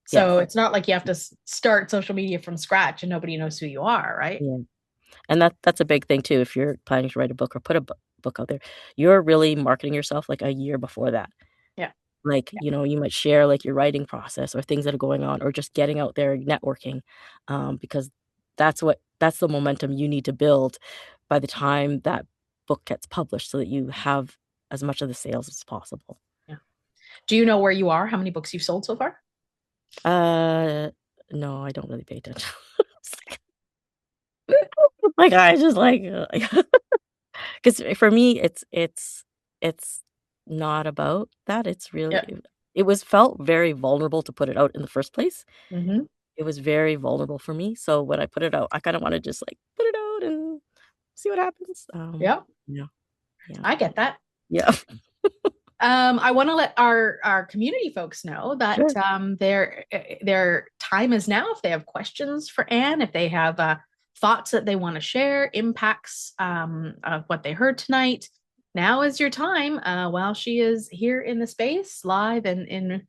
So Yes. it's not like you have to start social media from scratch and nobody knows who you are, right? Yeah. And that's a big thing too, if you're planning to write a book or put a book out there, you're really marketing yourself, like, a year before that. Yeah. Like, you might share, like, your writing process or things that are going on or just getting out there and networking, because that's the momentum you need to build by the time that book gets published so that you have as much of the sales as possible. Yeah. Do you know where you are? How many books you've sold so far? Uh, no, I don't really pay attention. Like, I just, like, 'cause for me, it's not about that, it's really Yeah. it was felt very vulnerable to put it out in the first place. Hmm. It was very vulnerable for me, so when I put it out, I kinda wanna just, like, put it out and see what happens. Yeah. Yeah, yeah, I get that. yeah. I want to let our community folks know that Sure. their time is now. If they have questions for Anne, if they have thoughts that they want to share, impacts of what they heard tonight, now is your time. While she is here in the space, live and in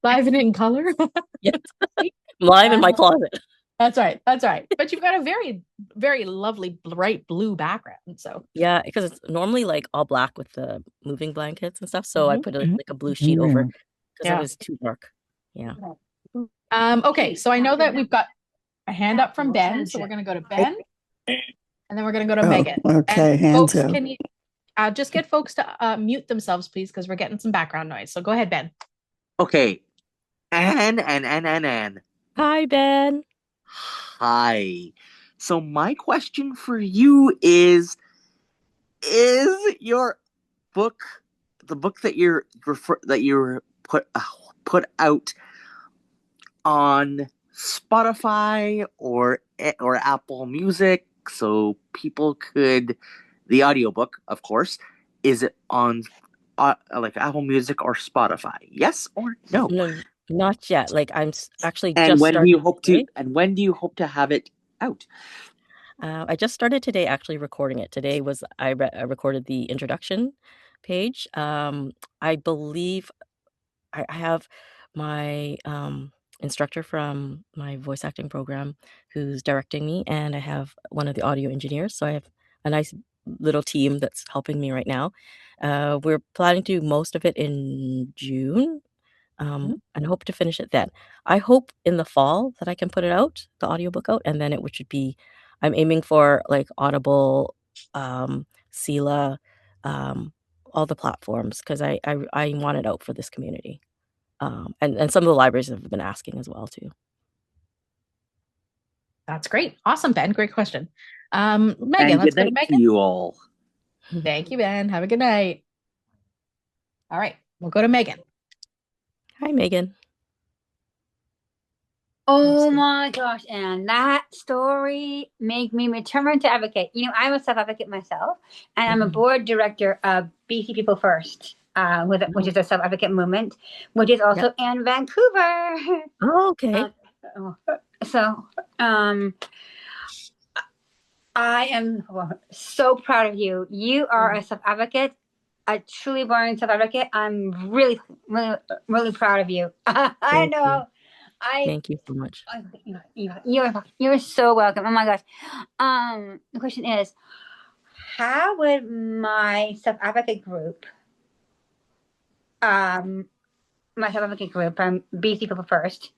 live and in color. Yes. I'm live in my Uh, closet. that's right. That's right. But you've got a very, very lovely bright blue background. So. Yeah, because it's normally, like, all black with the moving blankets and stuff, so I Mhm. put a blue sheet over because it Yeah. was too dark. Yeah. Okay, so I know that we've got a hand up from Ben, so we're going to go to Ben, and then we're going to go to Oh, Megan. okay. And Hands folks, up. can you just get folks to mute themselves, please, because we're getting some background noise. So go ahead, Ben. Okay. Anne. Hi, Ben. Hi. So my question for you is your book, the book that you're put out on Spotify or Apple Music, so people could, the audiobook, of course, is it on like Apple Music or Spotify? Yes or no? No, not yet. Like I'm actually And just when do you started hope today. to have it out? I just started today actually recording it. Today was I recorded the introduction page. I believe I have my instructor from my voice acting program who's directing me, and I have one of the audio engineers. So I have a nice little team that's helping me right now. We're planning to do most of it in June, and hope to finish it then. I hope in the fall that I can put it out, the audiobook out, and then it should be. I'm aiming for like Audible, Sela, um, all the platforms because I want it out for this community. And some of the libraries have been asking as well too. That's great. Awesome, Ben. Great question. Megan, And let's good go to night to Megan. you all. Thank you, Ben. Have a good night. All right, we'll go to Megan. Hi, Megan. Oh my gosh, Anne, that story made me return to advocate. You know, I'm a self-advocate myself, and I'm a board director of BC People First, which is a self-advocate movement, which is also in Vancouver. Oh, okay. So, I am so proud of you. You are a self-advocate, a truly born self-advocate. I'm really, really, really proud of you. I know. Thank you so much. You're so welcome. Oh my gosh. The question is, how would my self-advocate group, BC People First,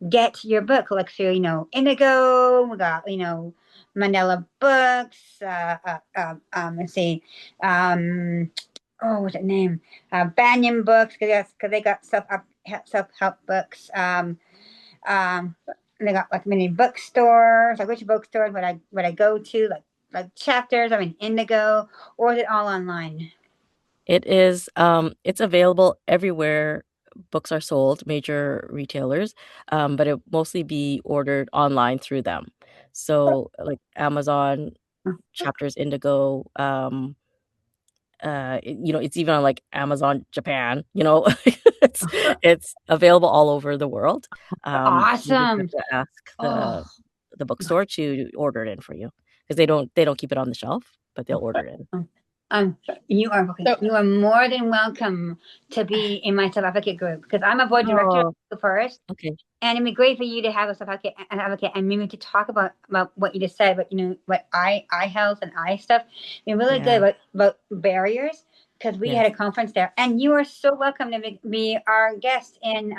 get your book? Like through, Indigo, we got, Mandela Books, let's see, what's that name? Banyan Books, because they got self-help books. They got like many bookstores. Like which bookstores would I go to? Like Chapters. I mean Indigo, or is it all online? It is. It's available everywhere books are sold, major retailers, but it mostly be ordered online through them. So like Amazon, Chapters, Indigo. It's even on like Amazon Japan. It's available all over the world. You just have Awesome. to ask the bookstore to order it in for you because they don't keep it on the shelf, but they'll order it in. You are more than welcome to be in my self-advocate group because I'm a board director first. Okay. And it'd be great for you to have a self-advocate and maybe to talk about what you just said, but what eye health and eye stuff. You're really good about barriers because we had a conference there, and you are so welcome to be our guest in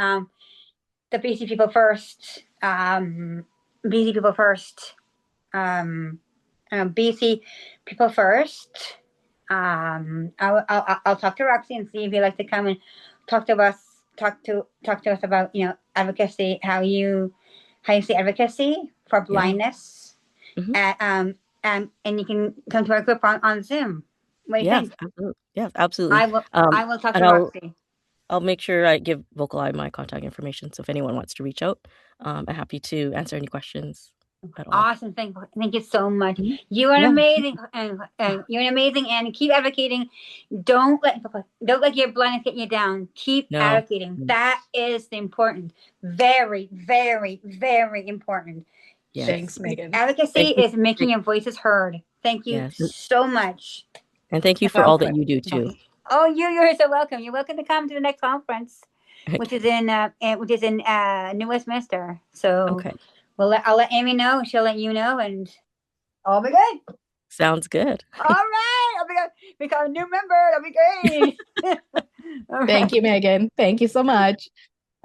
the BC People First, BC People First, BC People First. I'll talk to Roxy and see if you'd like to come and talk to us about advocacy, how you see advocacy for blindness, and you can come to our group on Zoom. What do you think? Absolutely. Yeah, absolutely. I will talk to Roxy. I'll make sure I give VocalEye my contact information. So if anyone wants to reach out, I'm happy to answer any questions at all. Awesome. Thank you so much. You are amazing, and you're amazing, and keep advocating. Don't let your blindness get you down. Keep advocating. That is important. Very, very, very important. Yes. Thanks, Megan. Advocacy is making your voices heard. Thank you so much. And thank you for all that you do too. Oh, you're so welcome. You're welcome to come to the next conference, which is in New Westminster. So I'll let Amy know. She'll let you know, and I'll be good. Sounds good. All right, I'll be good. Become a new member. That'll be great. Thank you, Megan. Thank you so much.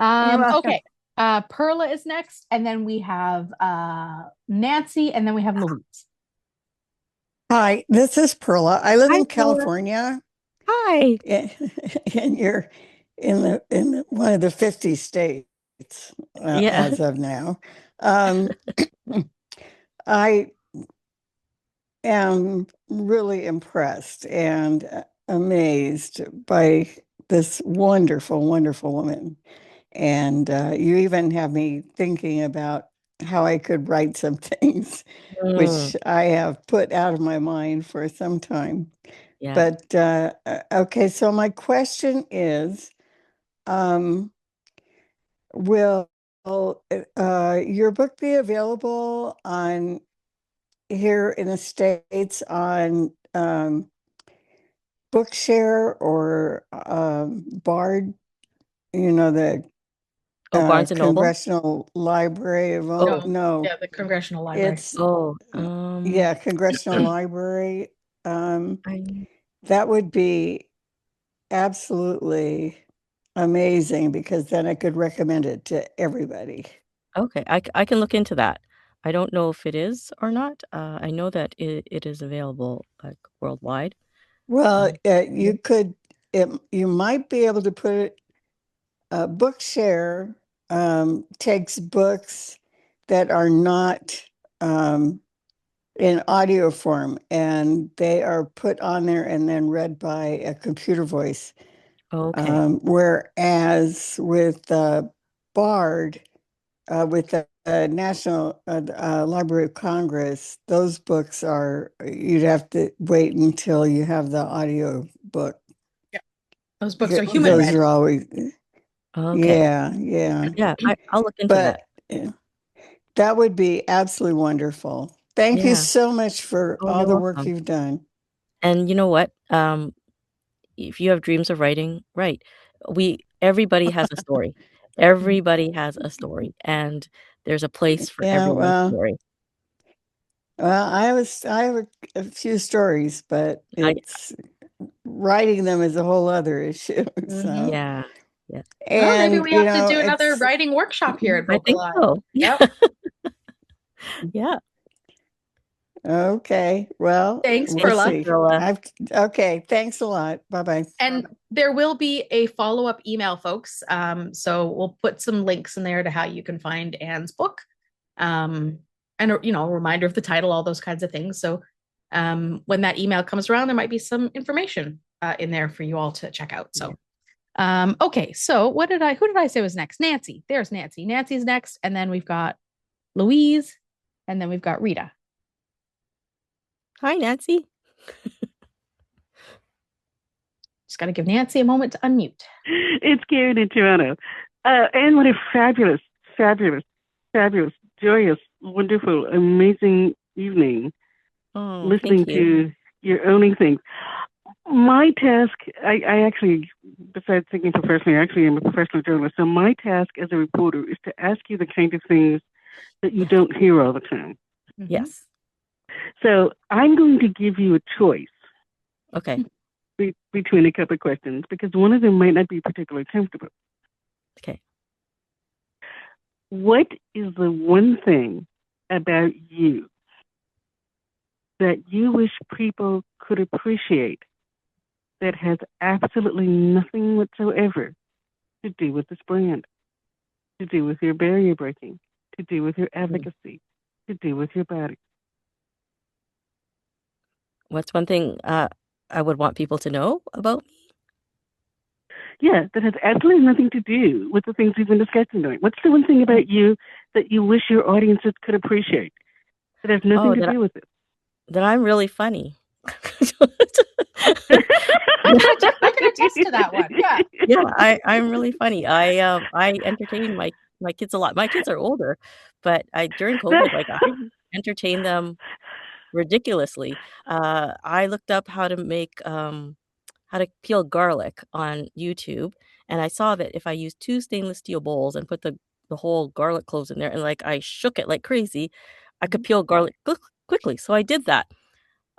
Okay. Perla is next, and then we have Nancy, and then we have Louise. Hi, this is Perla. I live in California. Hi. And you're in one of the 50 states as of now. I am really impressed and amazed by this wonderful, wonderful woman. And you even have me thinking about how I could write some things, which I have put out of my mind for some time. Yeah. But okay, so my question is, will your book be available on here in the States on Bookshare or Bard, the Barnes and Noble? Congressional Library of No, no, yeah, the Congressional Library. it's Yeah. Congressional Library. I That would be absolutely amazing because then I could recommend it to everybody. Okay, I can look into that. I don't know if it is or not. I know that it is available, like, worldwide. Well, Yeah. you might be able to put it, Bookshare takes books that are not in audio form, and they are put on there and then read by a computer voice. Okay. Whereas with Bard, with the National Library of Congress, those books you'd have to wait until you have the audio book. Yeah, those books are human Those read. are always, Okay. yeah. Yeah, I'll look into that. But that would be absolutely wonderful. Thank you Yeah. so much for Oh, all you're the work welcome. you've done. And you know what? If you have dreams of writing, write. Everybody has a story. Everybody has a story, and there's a place for Yeah, everyone's story. I have a few stories, but I writing them is a whole other issue. So, Yeah. Yeah. Well, maybe and we have to do another it's writing workshop here at I think VocalEye. so. Yep. Yeah. okay. Well, Thanks, we'll Thank you, see. Perla. Okay. Thanks a lot. Bye-bye. And there will be a follow-up email, folks. So we'll put some links in there to how you can find Anne's book. And a reminder of the title, all those kinds of things. So when that email comes around, there might be some information in there for you all to check out. So okay, so who did I say was next? Nancy. There's Nancy. Nancy's next, and then we've got Louise, and then we've got Rita. Hi, Nancy. Just got to give Nancy a moment to unmute. It's Karen in Toronto. Anne, what a fabulous, joyous, wonderful, amazing evening listening to your owning things. My task, I actually, besides thinking professionally, actually am a professional journalist. So my task as a reporter is to ask you the kind of things that you don't hear all the time. Yes. So I'm going to give you a choice. Okay. Between a couple of questions, because one of them might not be particularly comfortable. Okay. What is the one thing about you that you wish people could appreciate that has absolutely nothing whatsoever to do with this brand, to do with your barrier breaking, to do with your advocacy, to do with your body? What's one thing I would want people to know about me? Yeah, that has absolutely nothing to do with the things we've been discussing tonight. What's the one thing about you that you wish your audiences could appreciate that has nothing to do with it? That I'm really funny. I can attest to that one. Yeah. Yeah, I'm really funny. I entertain my kids a lot. My kids are older, but during COVID, like, I entertained them ridiculously. I looked up how to peel garlic on YouTube, and I saw that if I used 2 stainless steel bowls and put the whole garlic cloves in there and, like, I shook it like crazy, I could peel garlic quickly. So I did that.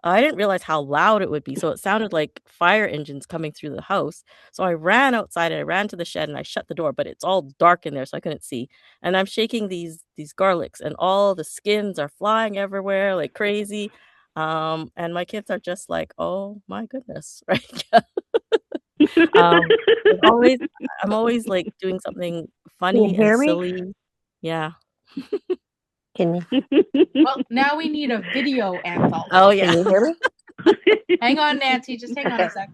I didn't realize how loud it would be, so it sounded like fire engines coming through the house. So I ran outside and I ran to the shed and I shut the door, but it's all dark in there, so I couldn't see. And I'm shaking these garlics, and all the skins are flying everywhere like crazy. And my kids are just like, "Oh my goodness," right? I'm always like doing something funny and silly. Yeah. Can Well, now we need a video anthology. Oh yeah. you hear me? Hang on, Nancy. Just hang on a sec.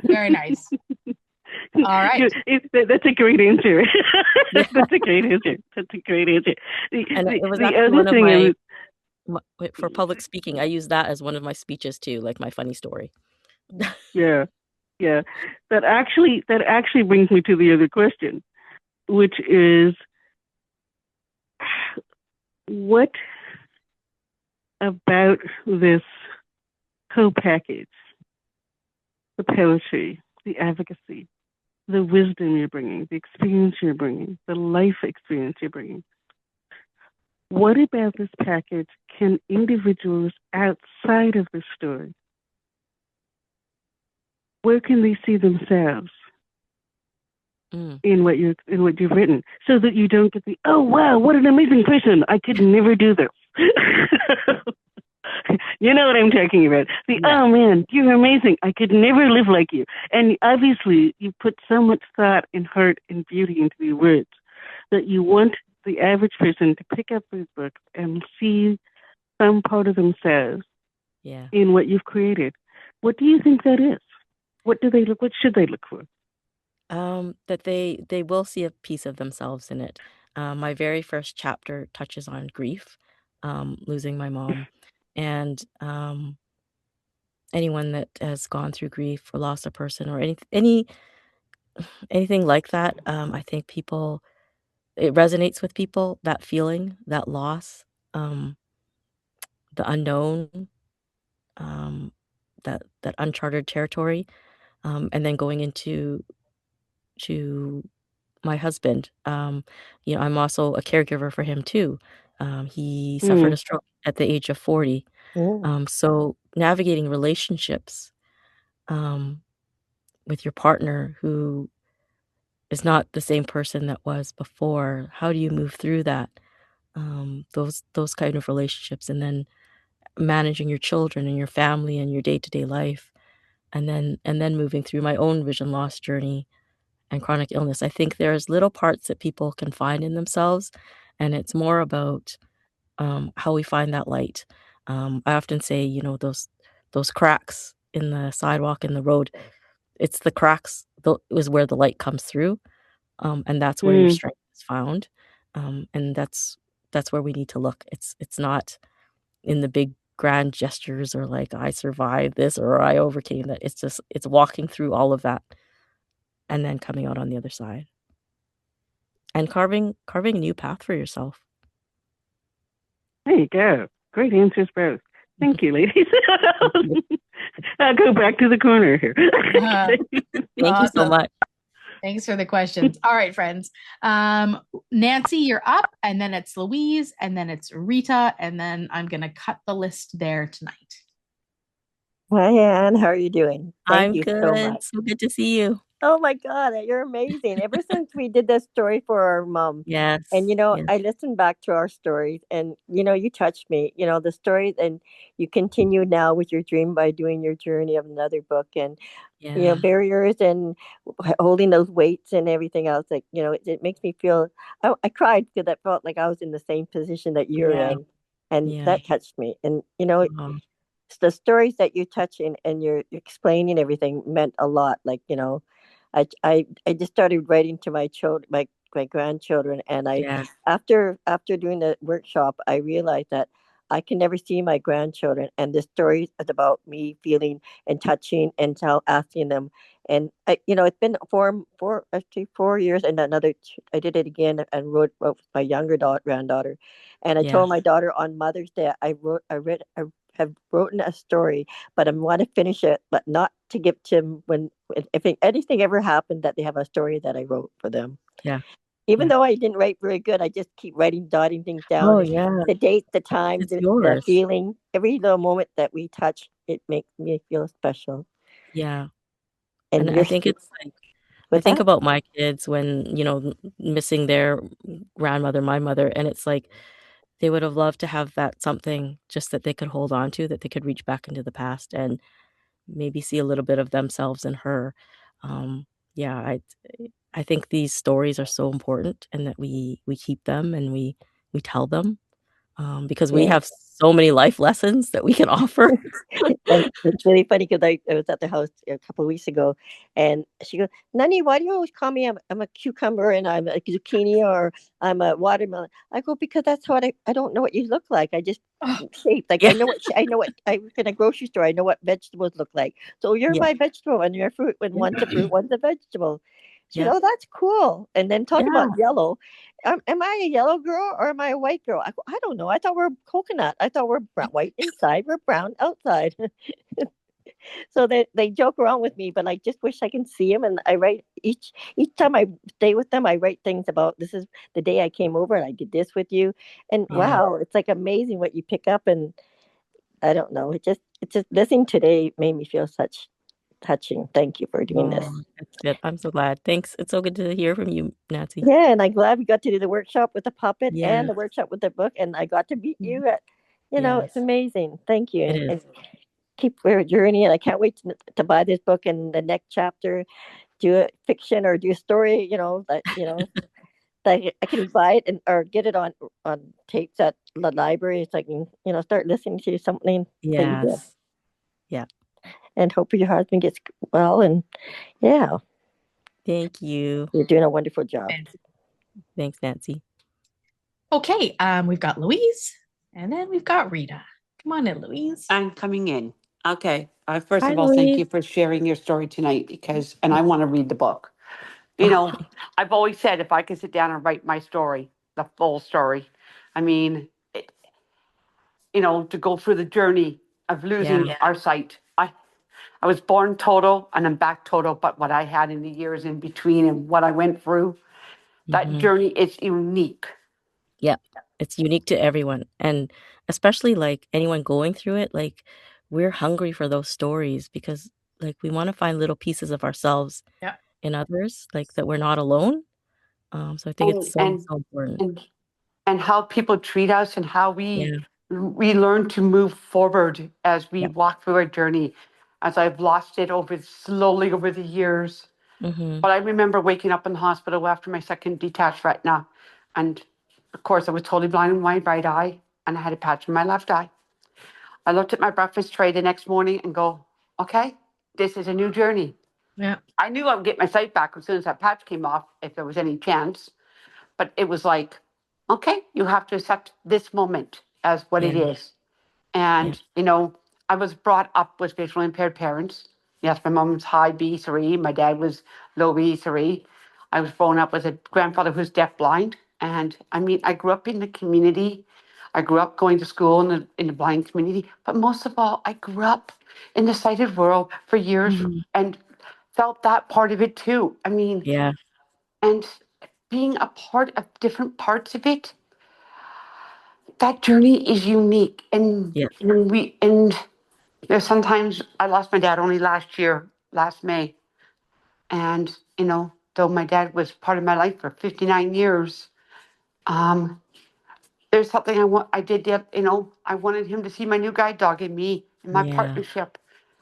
Very nice. All right. That's a great answer. That's a great answer. That's a great answer. And it was The actually other one of thing for public speaking. I use that as one of my speeches too, like my funny story. yeah. That actually brings me to the other question, which is, what about this co-package, the poetry, the advocacy, the wisdom you're bringing, the experience you're bringing, the life experience you're bringing, what about this package can individuals outside of the story, where can they see themselves in what you've written, so that you don't get the, oh wow, what an amazing person, I could never do this. You know what I'm talking about. Oh man, you're amazing, I could never live like you. And obviously you put so much thought and heart and beauty into your words that you want the average person to pick up these books and see some part of themselves in what you've created. What do you think that is? What should they look for? That they will see a piece of themselves in it. My very first chapter touches on grief, losing my mom, and anyone that has gone through grief or lost a person or anything like that. I think it resonates with people, that feeling, that loss, the unknown, that uncharted territory, and then going into my husband. I'm also a caregiver for him too. He suffered a stroke at the age of 40. So navigating relationships with your partner who is not the same person that was before, how do you move through that? Those kind of relationships, and then managing your children and your family and your day-to-day life, and then moving through my own vision loss journey and chronic illness. I think there's little parts that people can find in themselves, and it's more about how we find that light. I often say, those cracks in the sidewalk in the road, it's the cracks is where the light comes through, and that's where your strength is found, and that's where we need to look. It's not in the big grand gestures or like I survived this or I overcame that. It's walking through all of that and then coming out on the other side and carving a new path for yourself. There you go. Great answers both. Thank you, ladies. I'll go back to the corner here. Thank you so much. Thanks for the questions. All right, friends. Nancy, you're up, and then it's Louise, and then it's Rita, and then I'm going to cut the list there tonight. Hi, Anne. How are you doing? I'm good. So much. So good to see you. Oh my God, you're amazing. Ever since we did that story for our mom. Yes. And, I listened back to our stories and, you touched me, the stories, and you continue now with your dream by doing your journey of another book and, barriers and holding those weights and everything else. Like, it makes me feel, I cried because I felt like I was in the same position that you're in. And that touched me. And, the stories that you touch and you're explaining everything meant a lot. Like, I just started writing to my children, my grandchildren, and after doing the workshop, I realized that I can never see my grandchildren, and the story is about me feeling and touching and asking them. And it's been actually 4 years, and I did it again and wrote with my younger granddaughter, and I told my daughter on Mother's Day I have written a story, but I want to finish it, but not to give to them if anything ever happened, that they have a story that I wrote for them. Yeah. Even though I didn't write very good, I just keep dotting things down. Oh, yeah. The date, the time, the feeling, every little moment that we touch, it makes me feel special. Yeah. And I think it's like, I think about my kids when, missing their grandmother, my mother, and it's like, they would have loved to have that something just that they could hold on to, that they could reach back into the past and maybe see a little bit of themselves in her. I think these stories are so important, and that we keep them and we we tell them, because we have so many life lessons that we can offer. And it's really funny because I was at the house a couple of weeks ago, and she goes, "Nani, why do you always call me? I'm a cucumber, and I'm a zucchini, or I'm a watermelon." I go, "Because that's what I don't know what you look like. I just shape like Yeah. I know what I was in a grocery store. I know what vegetables look like. So you're Yeah. my vegetable, and you're a fruit. When one's a fruit, one's a vegetable." She Yeah. goes, "Oh, that's cool." And then talk Yeah. about yellow. Am I a yellow girl or am I a white girl? I go, "I don't know. I thought we're coconut. I thought we're white inside. We're brown outside." So they joke around with me, but I just wish I can see them. And I write each time I stay with them, I write things about this is the day I came over and I did this with you. And Yeah. wow, it's like amazing what you pick up. And I don't know, it's just listening today made me feel such touching. Thank you for doing this. Oh, that's good. I'm so glad. Thanks. It's so good to hear from you, Nancy. Yeah, and I'm glad we got to do the workshop with the puppet and Yeah. the workshop with the book, and I got to meet you at, it's Yes. amazing. Thank you. It And is. keep your journey, and I can't wait to buy this book and the next chapter, do a fiction or do a story, that I can buy it or get it on tapes at the library so I can, start listening to something that you did. Yes. Yeah. And hope your husband gets well. And yeah, Thank you. you're doing a wonderful job. Thanks, Nancy. Okay, we've got Louise, and then we've got Rita. Come on in, Louise. I'm coming in. Okay. First Hi, of all, thank Louise. you for sharing your story tonight and I want to read the book. I've always said if I could sit down and write my story, the full story, I mean, to go through the journey of losing our sight. I was born total and I'm back total, but what I had in the years in between and what I went through, that journey is unique. Yeah, it's unique to everyone. And especially like anyone going through it, like we're hungry for those stories because like we want to find little pieces of ourselves in others, like that we're not alone. So I think it's so important. And how people treat us and how Yeah. we learn to move forward as we walk through our journey. As I've lost it slowly over the years. But I remember waking up in the hospital after my second detached retina. And of course, I was totally blind in my right eye and I had a patch in my left eye. I looked at my breakfast tray the next morning and go, okay, this is a new journey. Yeah. I knew I would get my sight back as soon as that patch came off, if there was any chance. But it was like, okay, you have to accept this moment as what it is. And, I was brought up with visually impaired parents. Yes, my mom's high B3, my dad was low B3. I was grown up with a grandfather who's deafblind. And I grew up in the community. I grew up going to school in the blind community. But most of all, I grew up in the sighted world for years and felt that part of it too. Yeah. And being a part of different parts of it, that journey is unique. And there's sometimes I lost my dad only last May. And, though my dad was part of my life for 59 years, there's something I did, I wanted him to see my new guide dog in me, in my partnership,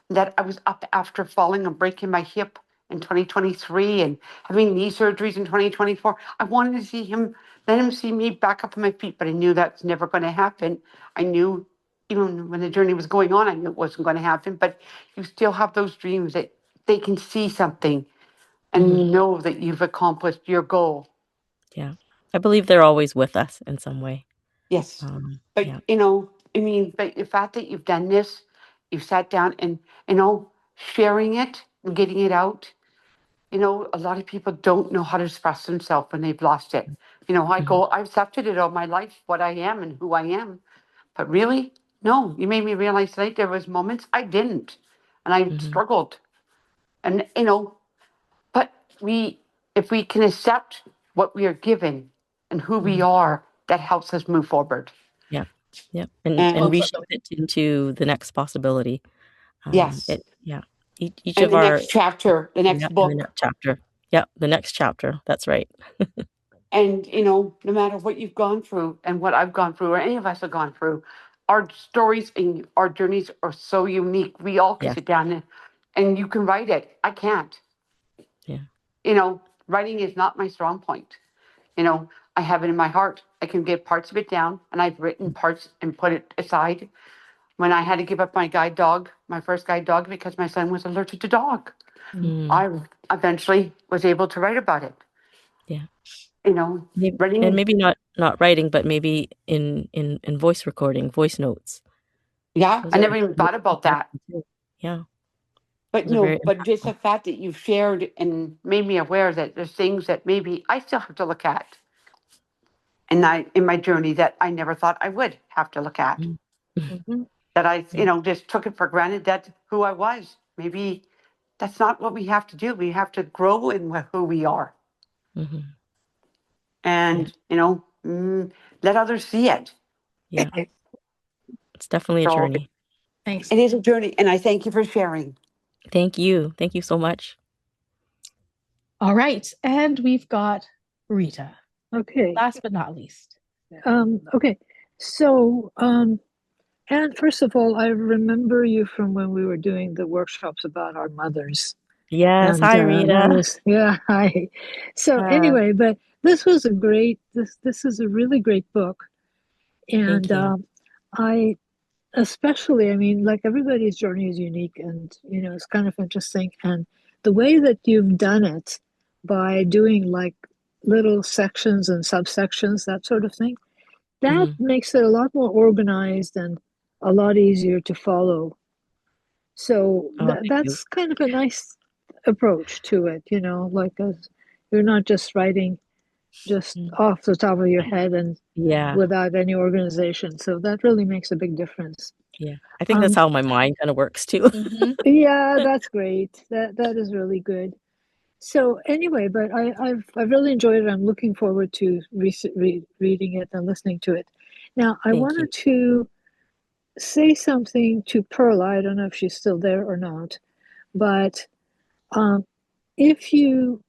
that I was up after falling and breaking my hip in 2023 and having knee surgeries in 2024. I wanted to let him see me back up on my feet, but I knew that's never going to happen. I knew, even when the journey was going on, I knew it wasn't going to happen, but you still have those dreams that they can see something and know that you've accomplished your goal. Yeah. I believe they're always with us in some way. Yes. But, but the fact that you've done this, you've sat down and, sharing it and getting it out, a lot of people don't know how to express themselves when they've lost it. I've accepted it all my life, what I am and who I am. But really, no, you made me realize tonight there was moments I didn't. And I struggled. And, but if we can accept what we are given and who we are, that helps us move forward. Yeah. Yeah. And reshape it into the next possibility. Yes. Each and of the our next chapter, the next book. The next chapter. Yeah, the next chapter. That's right. And, no matter what you've gone through and what I've gone through or any of us have gone through, our stories and our journeys are so unique. We all can sit down and you can write it. I can't. Yeah. Writing is not my strong point. I have it in my heart. I can get parts of it down, and I've written parts and put it aside. When I had to give up my guide dog, my first guide dog, because my son was allergic to dog, I eventually was able to write about it. Yeah. You know, writing, and maybe not writing, but maybe in voice recording, voice notes. Yeah, Those I are never even thought about that. Yeah. But Those are very but just the impactful. fact that you've shared and made me aware that there's things that maybe I still have to look at, and in my journey that I never thought I would have to look at. Mhm. That I, just took it for granted that who I was. Maybe that's not what we have to do. We have to grow in who we are, Mm-hmm. and let others see it. Yeah. It's definitely a So journey. Thanks. it is a journey, and I thank you for sharing. Thank you so much. All right, and we've got Rita. Okay. Last but not least. Okay. So, and first of all, I remember you from when we were doing the workshops about our mothers. Yes. And Hi, that Rita. was, yeah, hi. So anyway, but this was a great, this is a really great book. And Thank you. I especially, I mean, like everybody's journey is unique and, it's kind of interesting. And the way that you've done it by doing like little sections and subsections, that sort of thing, that makes it a lot more organized and a lot easier to follow. So Oh, thank you. that's kind of a nice approach to it, like you're not just writing just off the top of your head and without any organization. So that really makes a big difference. Yeah. I think that's how my mind kind of works too. Yeah, that's great. That is really good. So anyway, but I've really enjoyed it. I'm looking forward to reading it and listening to it. Now, I Thank wanted you. to say something to Perla. I don't know if she's still there or not, but if you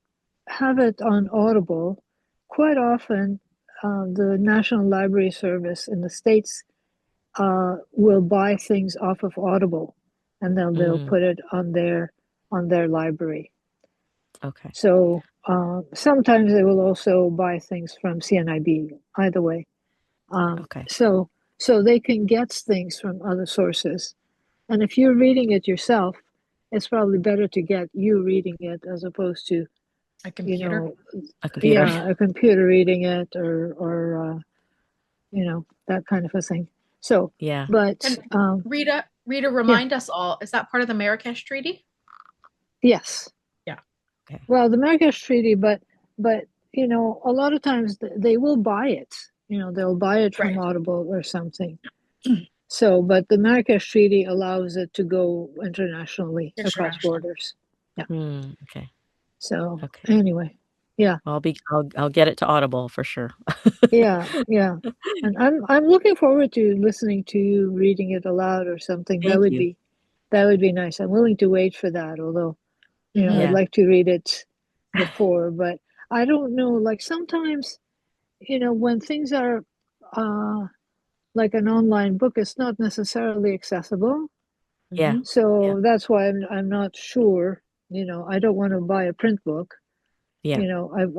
have it on Audible, quite often the National Library Service in the States will buy things off of Audible, and then they'll put it on their library. Okay. So sometimes they will also buy things from CNIB. Either way, Okay. so they can get things from other sources. And if you're reading it yourself, it's probably better to get you reading it as opposed to a computer. A computer. Yeah, a computer reading it or that kind of a thing. So yeah. But and Rita, remind us all, is that part of the Marrakesh Treaty? Yes. Yeah. Okay. Well, the Marrakesh Treaty, but a lot of times they will buy it. They'll buy it from Audible or something. So, but the Marrakesh Treaty allows it to go internationally across borders. Yeah. Okay. So anyway, yeah. I'll get it to Audible for sure. Yeah. And I'm looking forward to listening to you reading it aloud or something. Thank you. That would be nice. I'm willing to wait for that, although I'd like to read it before, but I don't know, like sometimes, when things are like an online book, it's not necessarily accessible. Yeah. So that's why I'm not sure, I don't want to buy a print book. Yeah.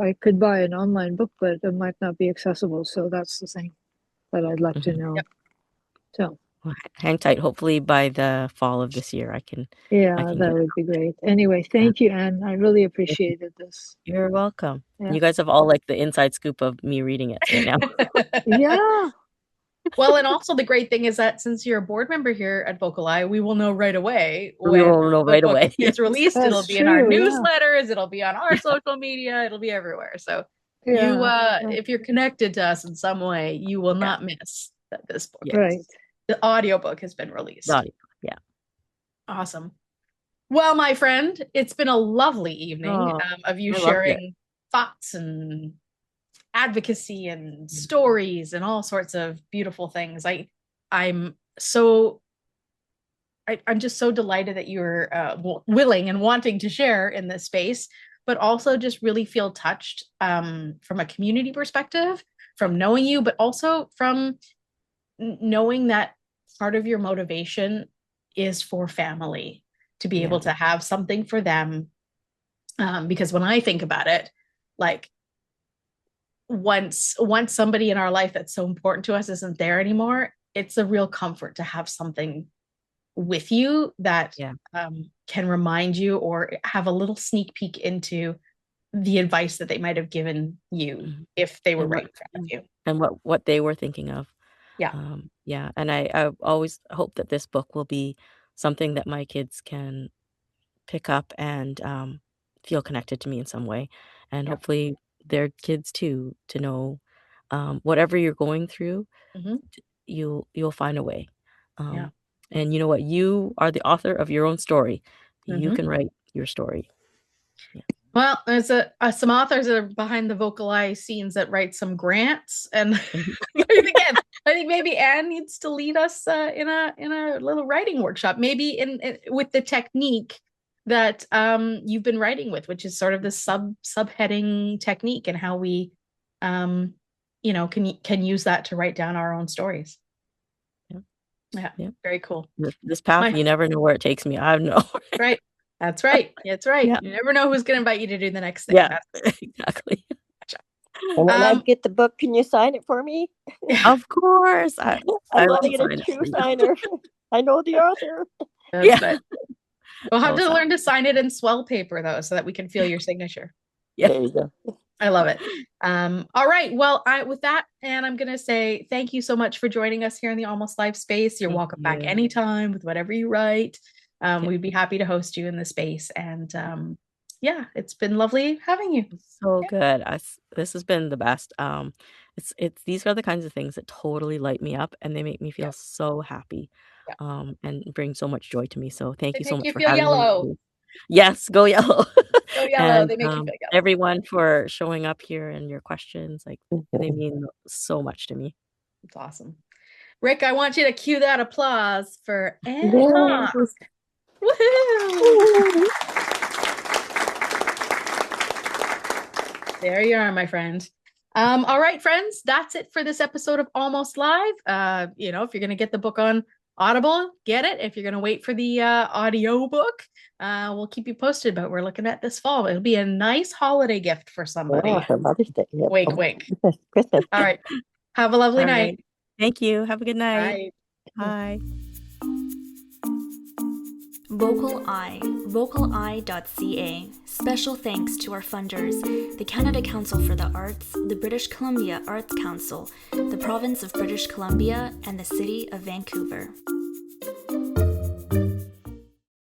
I could buy an online book, but it might not be accessible. So that's the thing that I'd like to know. So well, hang tight. Hopefully by the fall of this year, I can that would be great. Anyway, thank you, Anne. I really appreciated this. You're welcome. Yeah. You guys have all like the inside scoop of me reading it right now. Yeah. Well, and also the great thing is that since you're a board member here at VocalEye, we will know right away We will know right away. It's released. That's it'll be in our true, yeah. newsletters. It'll be on our social media. It'll be everywhere. So if you're connected to us in some way, you will not miss that this book, the audiobook has been released. Yeah. Awesome. Well, my friend, it's been a lovely evening of you sharing thoughts and advocacy and stories and all sorts of beautiful things. I'm just so delighted that you're willing and wanting to share in this space, but also just really feel touched from a community perspective, from knowing you, but also from knowing that part of your motivation is for family, to be able to have something for them. Because when I think about it, like once somebody in our life that's so important to us isn't there anymore, it's a real comfort to have something with you that can remind you or have a little sneak peek into the advice that they might have given you if they were right in front of you. And what they were thinking of. Yeah. And I always hope that this book will be something that my kids can pick up and feel connected to me in some way. And hopefully their kids too, to know whatever you're going through, you'll find a way. And you know what? You are the author of your own story. You can write your story. Well, there's some authors that are behind the VocalEye scenes that write some grants, and again, I think maybe Anne needs to lead us in a little writing workshop, maybe in with the technique that you've been writing with, which is sort of the subheading technique, and how we can use that to write down our own stories. Yeah. Very cool. This path, you never know where it takes me. I have no. Right. That's right. That's right. Yeah. You never know who's going to invite you to do the next thing. Yeah, exactly. Gotcha. And when I get the book, can you sign it for me? Of course. I want to get a true signer. I know the author. That's right. We'll have to learn to sign it in swell paper, though, so that we can feel your signature. Yeah. There you go. I love it. All right. Well, with that, Anne, I'm going to say thank you so much for joining us here in the Almost Live space. You're welcome back anytime with whatever you write. We'd be happy to host you in the space. And it's been lovely having you. So good. This has been the best. It's these are the kinds of things that totally light me up, and they make me feel so happy, and bring so much joy to me. So thank you so much for having me. Yes, go yellow. Go yellow. And, they make you feel yellow. Everyone for showing up here and your questions, they mean so much to me. It's awesome. Rick, I want you to cue that applause for Anne Mok. Woohoo! There you are, my friend. All right, friends, that's it for this episode of Almost Live. If you're going to get the book on Audible, get it. If you're going to wait for the audio book, we'll keep you posted, but we're looking at this fall. It'll be a nice holiday gift for somebody. Oh, for Mother's Day. Yep. Wink, wink. Christmas. All right. Have a lovely night. Right. Thank you. Have a good night. Bye. Bye. VocalEye, vocaleye.ca. Special thanks to our funders, the Canada Council for the Arts, the British Columbia Arts Council, the Province of British Columbia, and the City of Vancouver.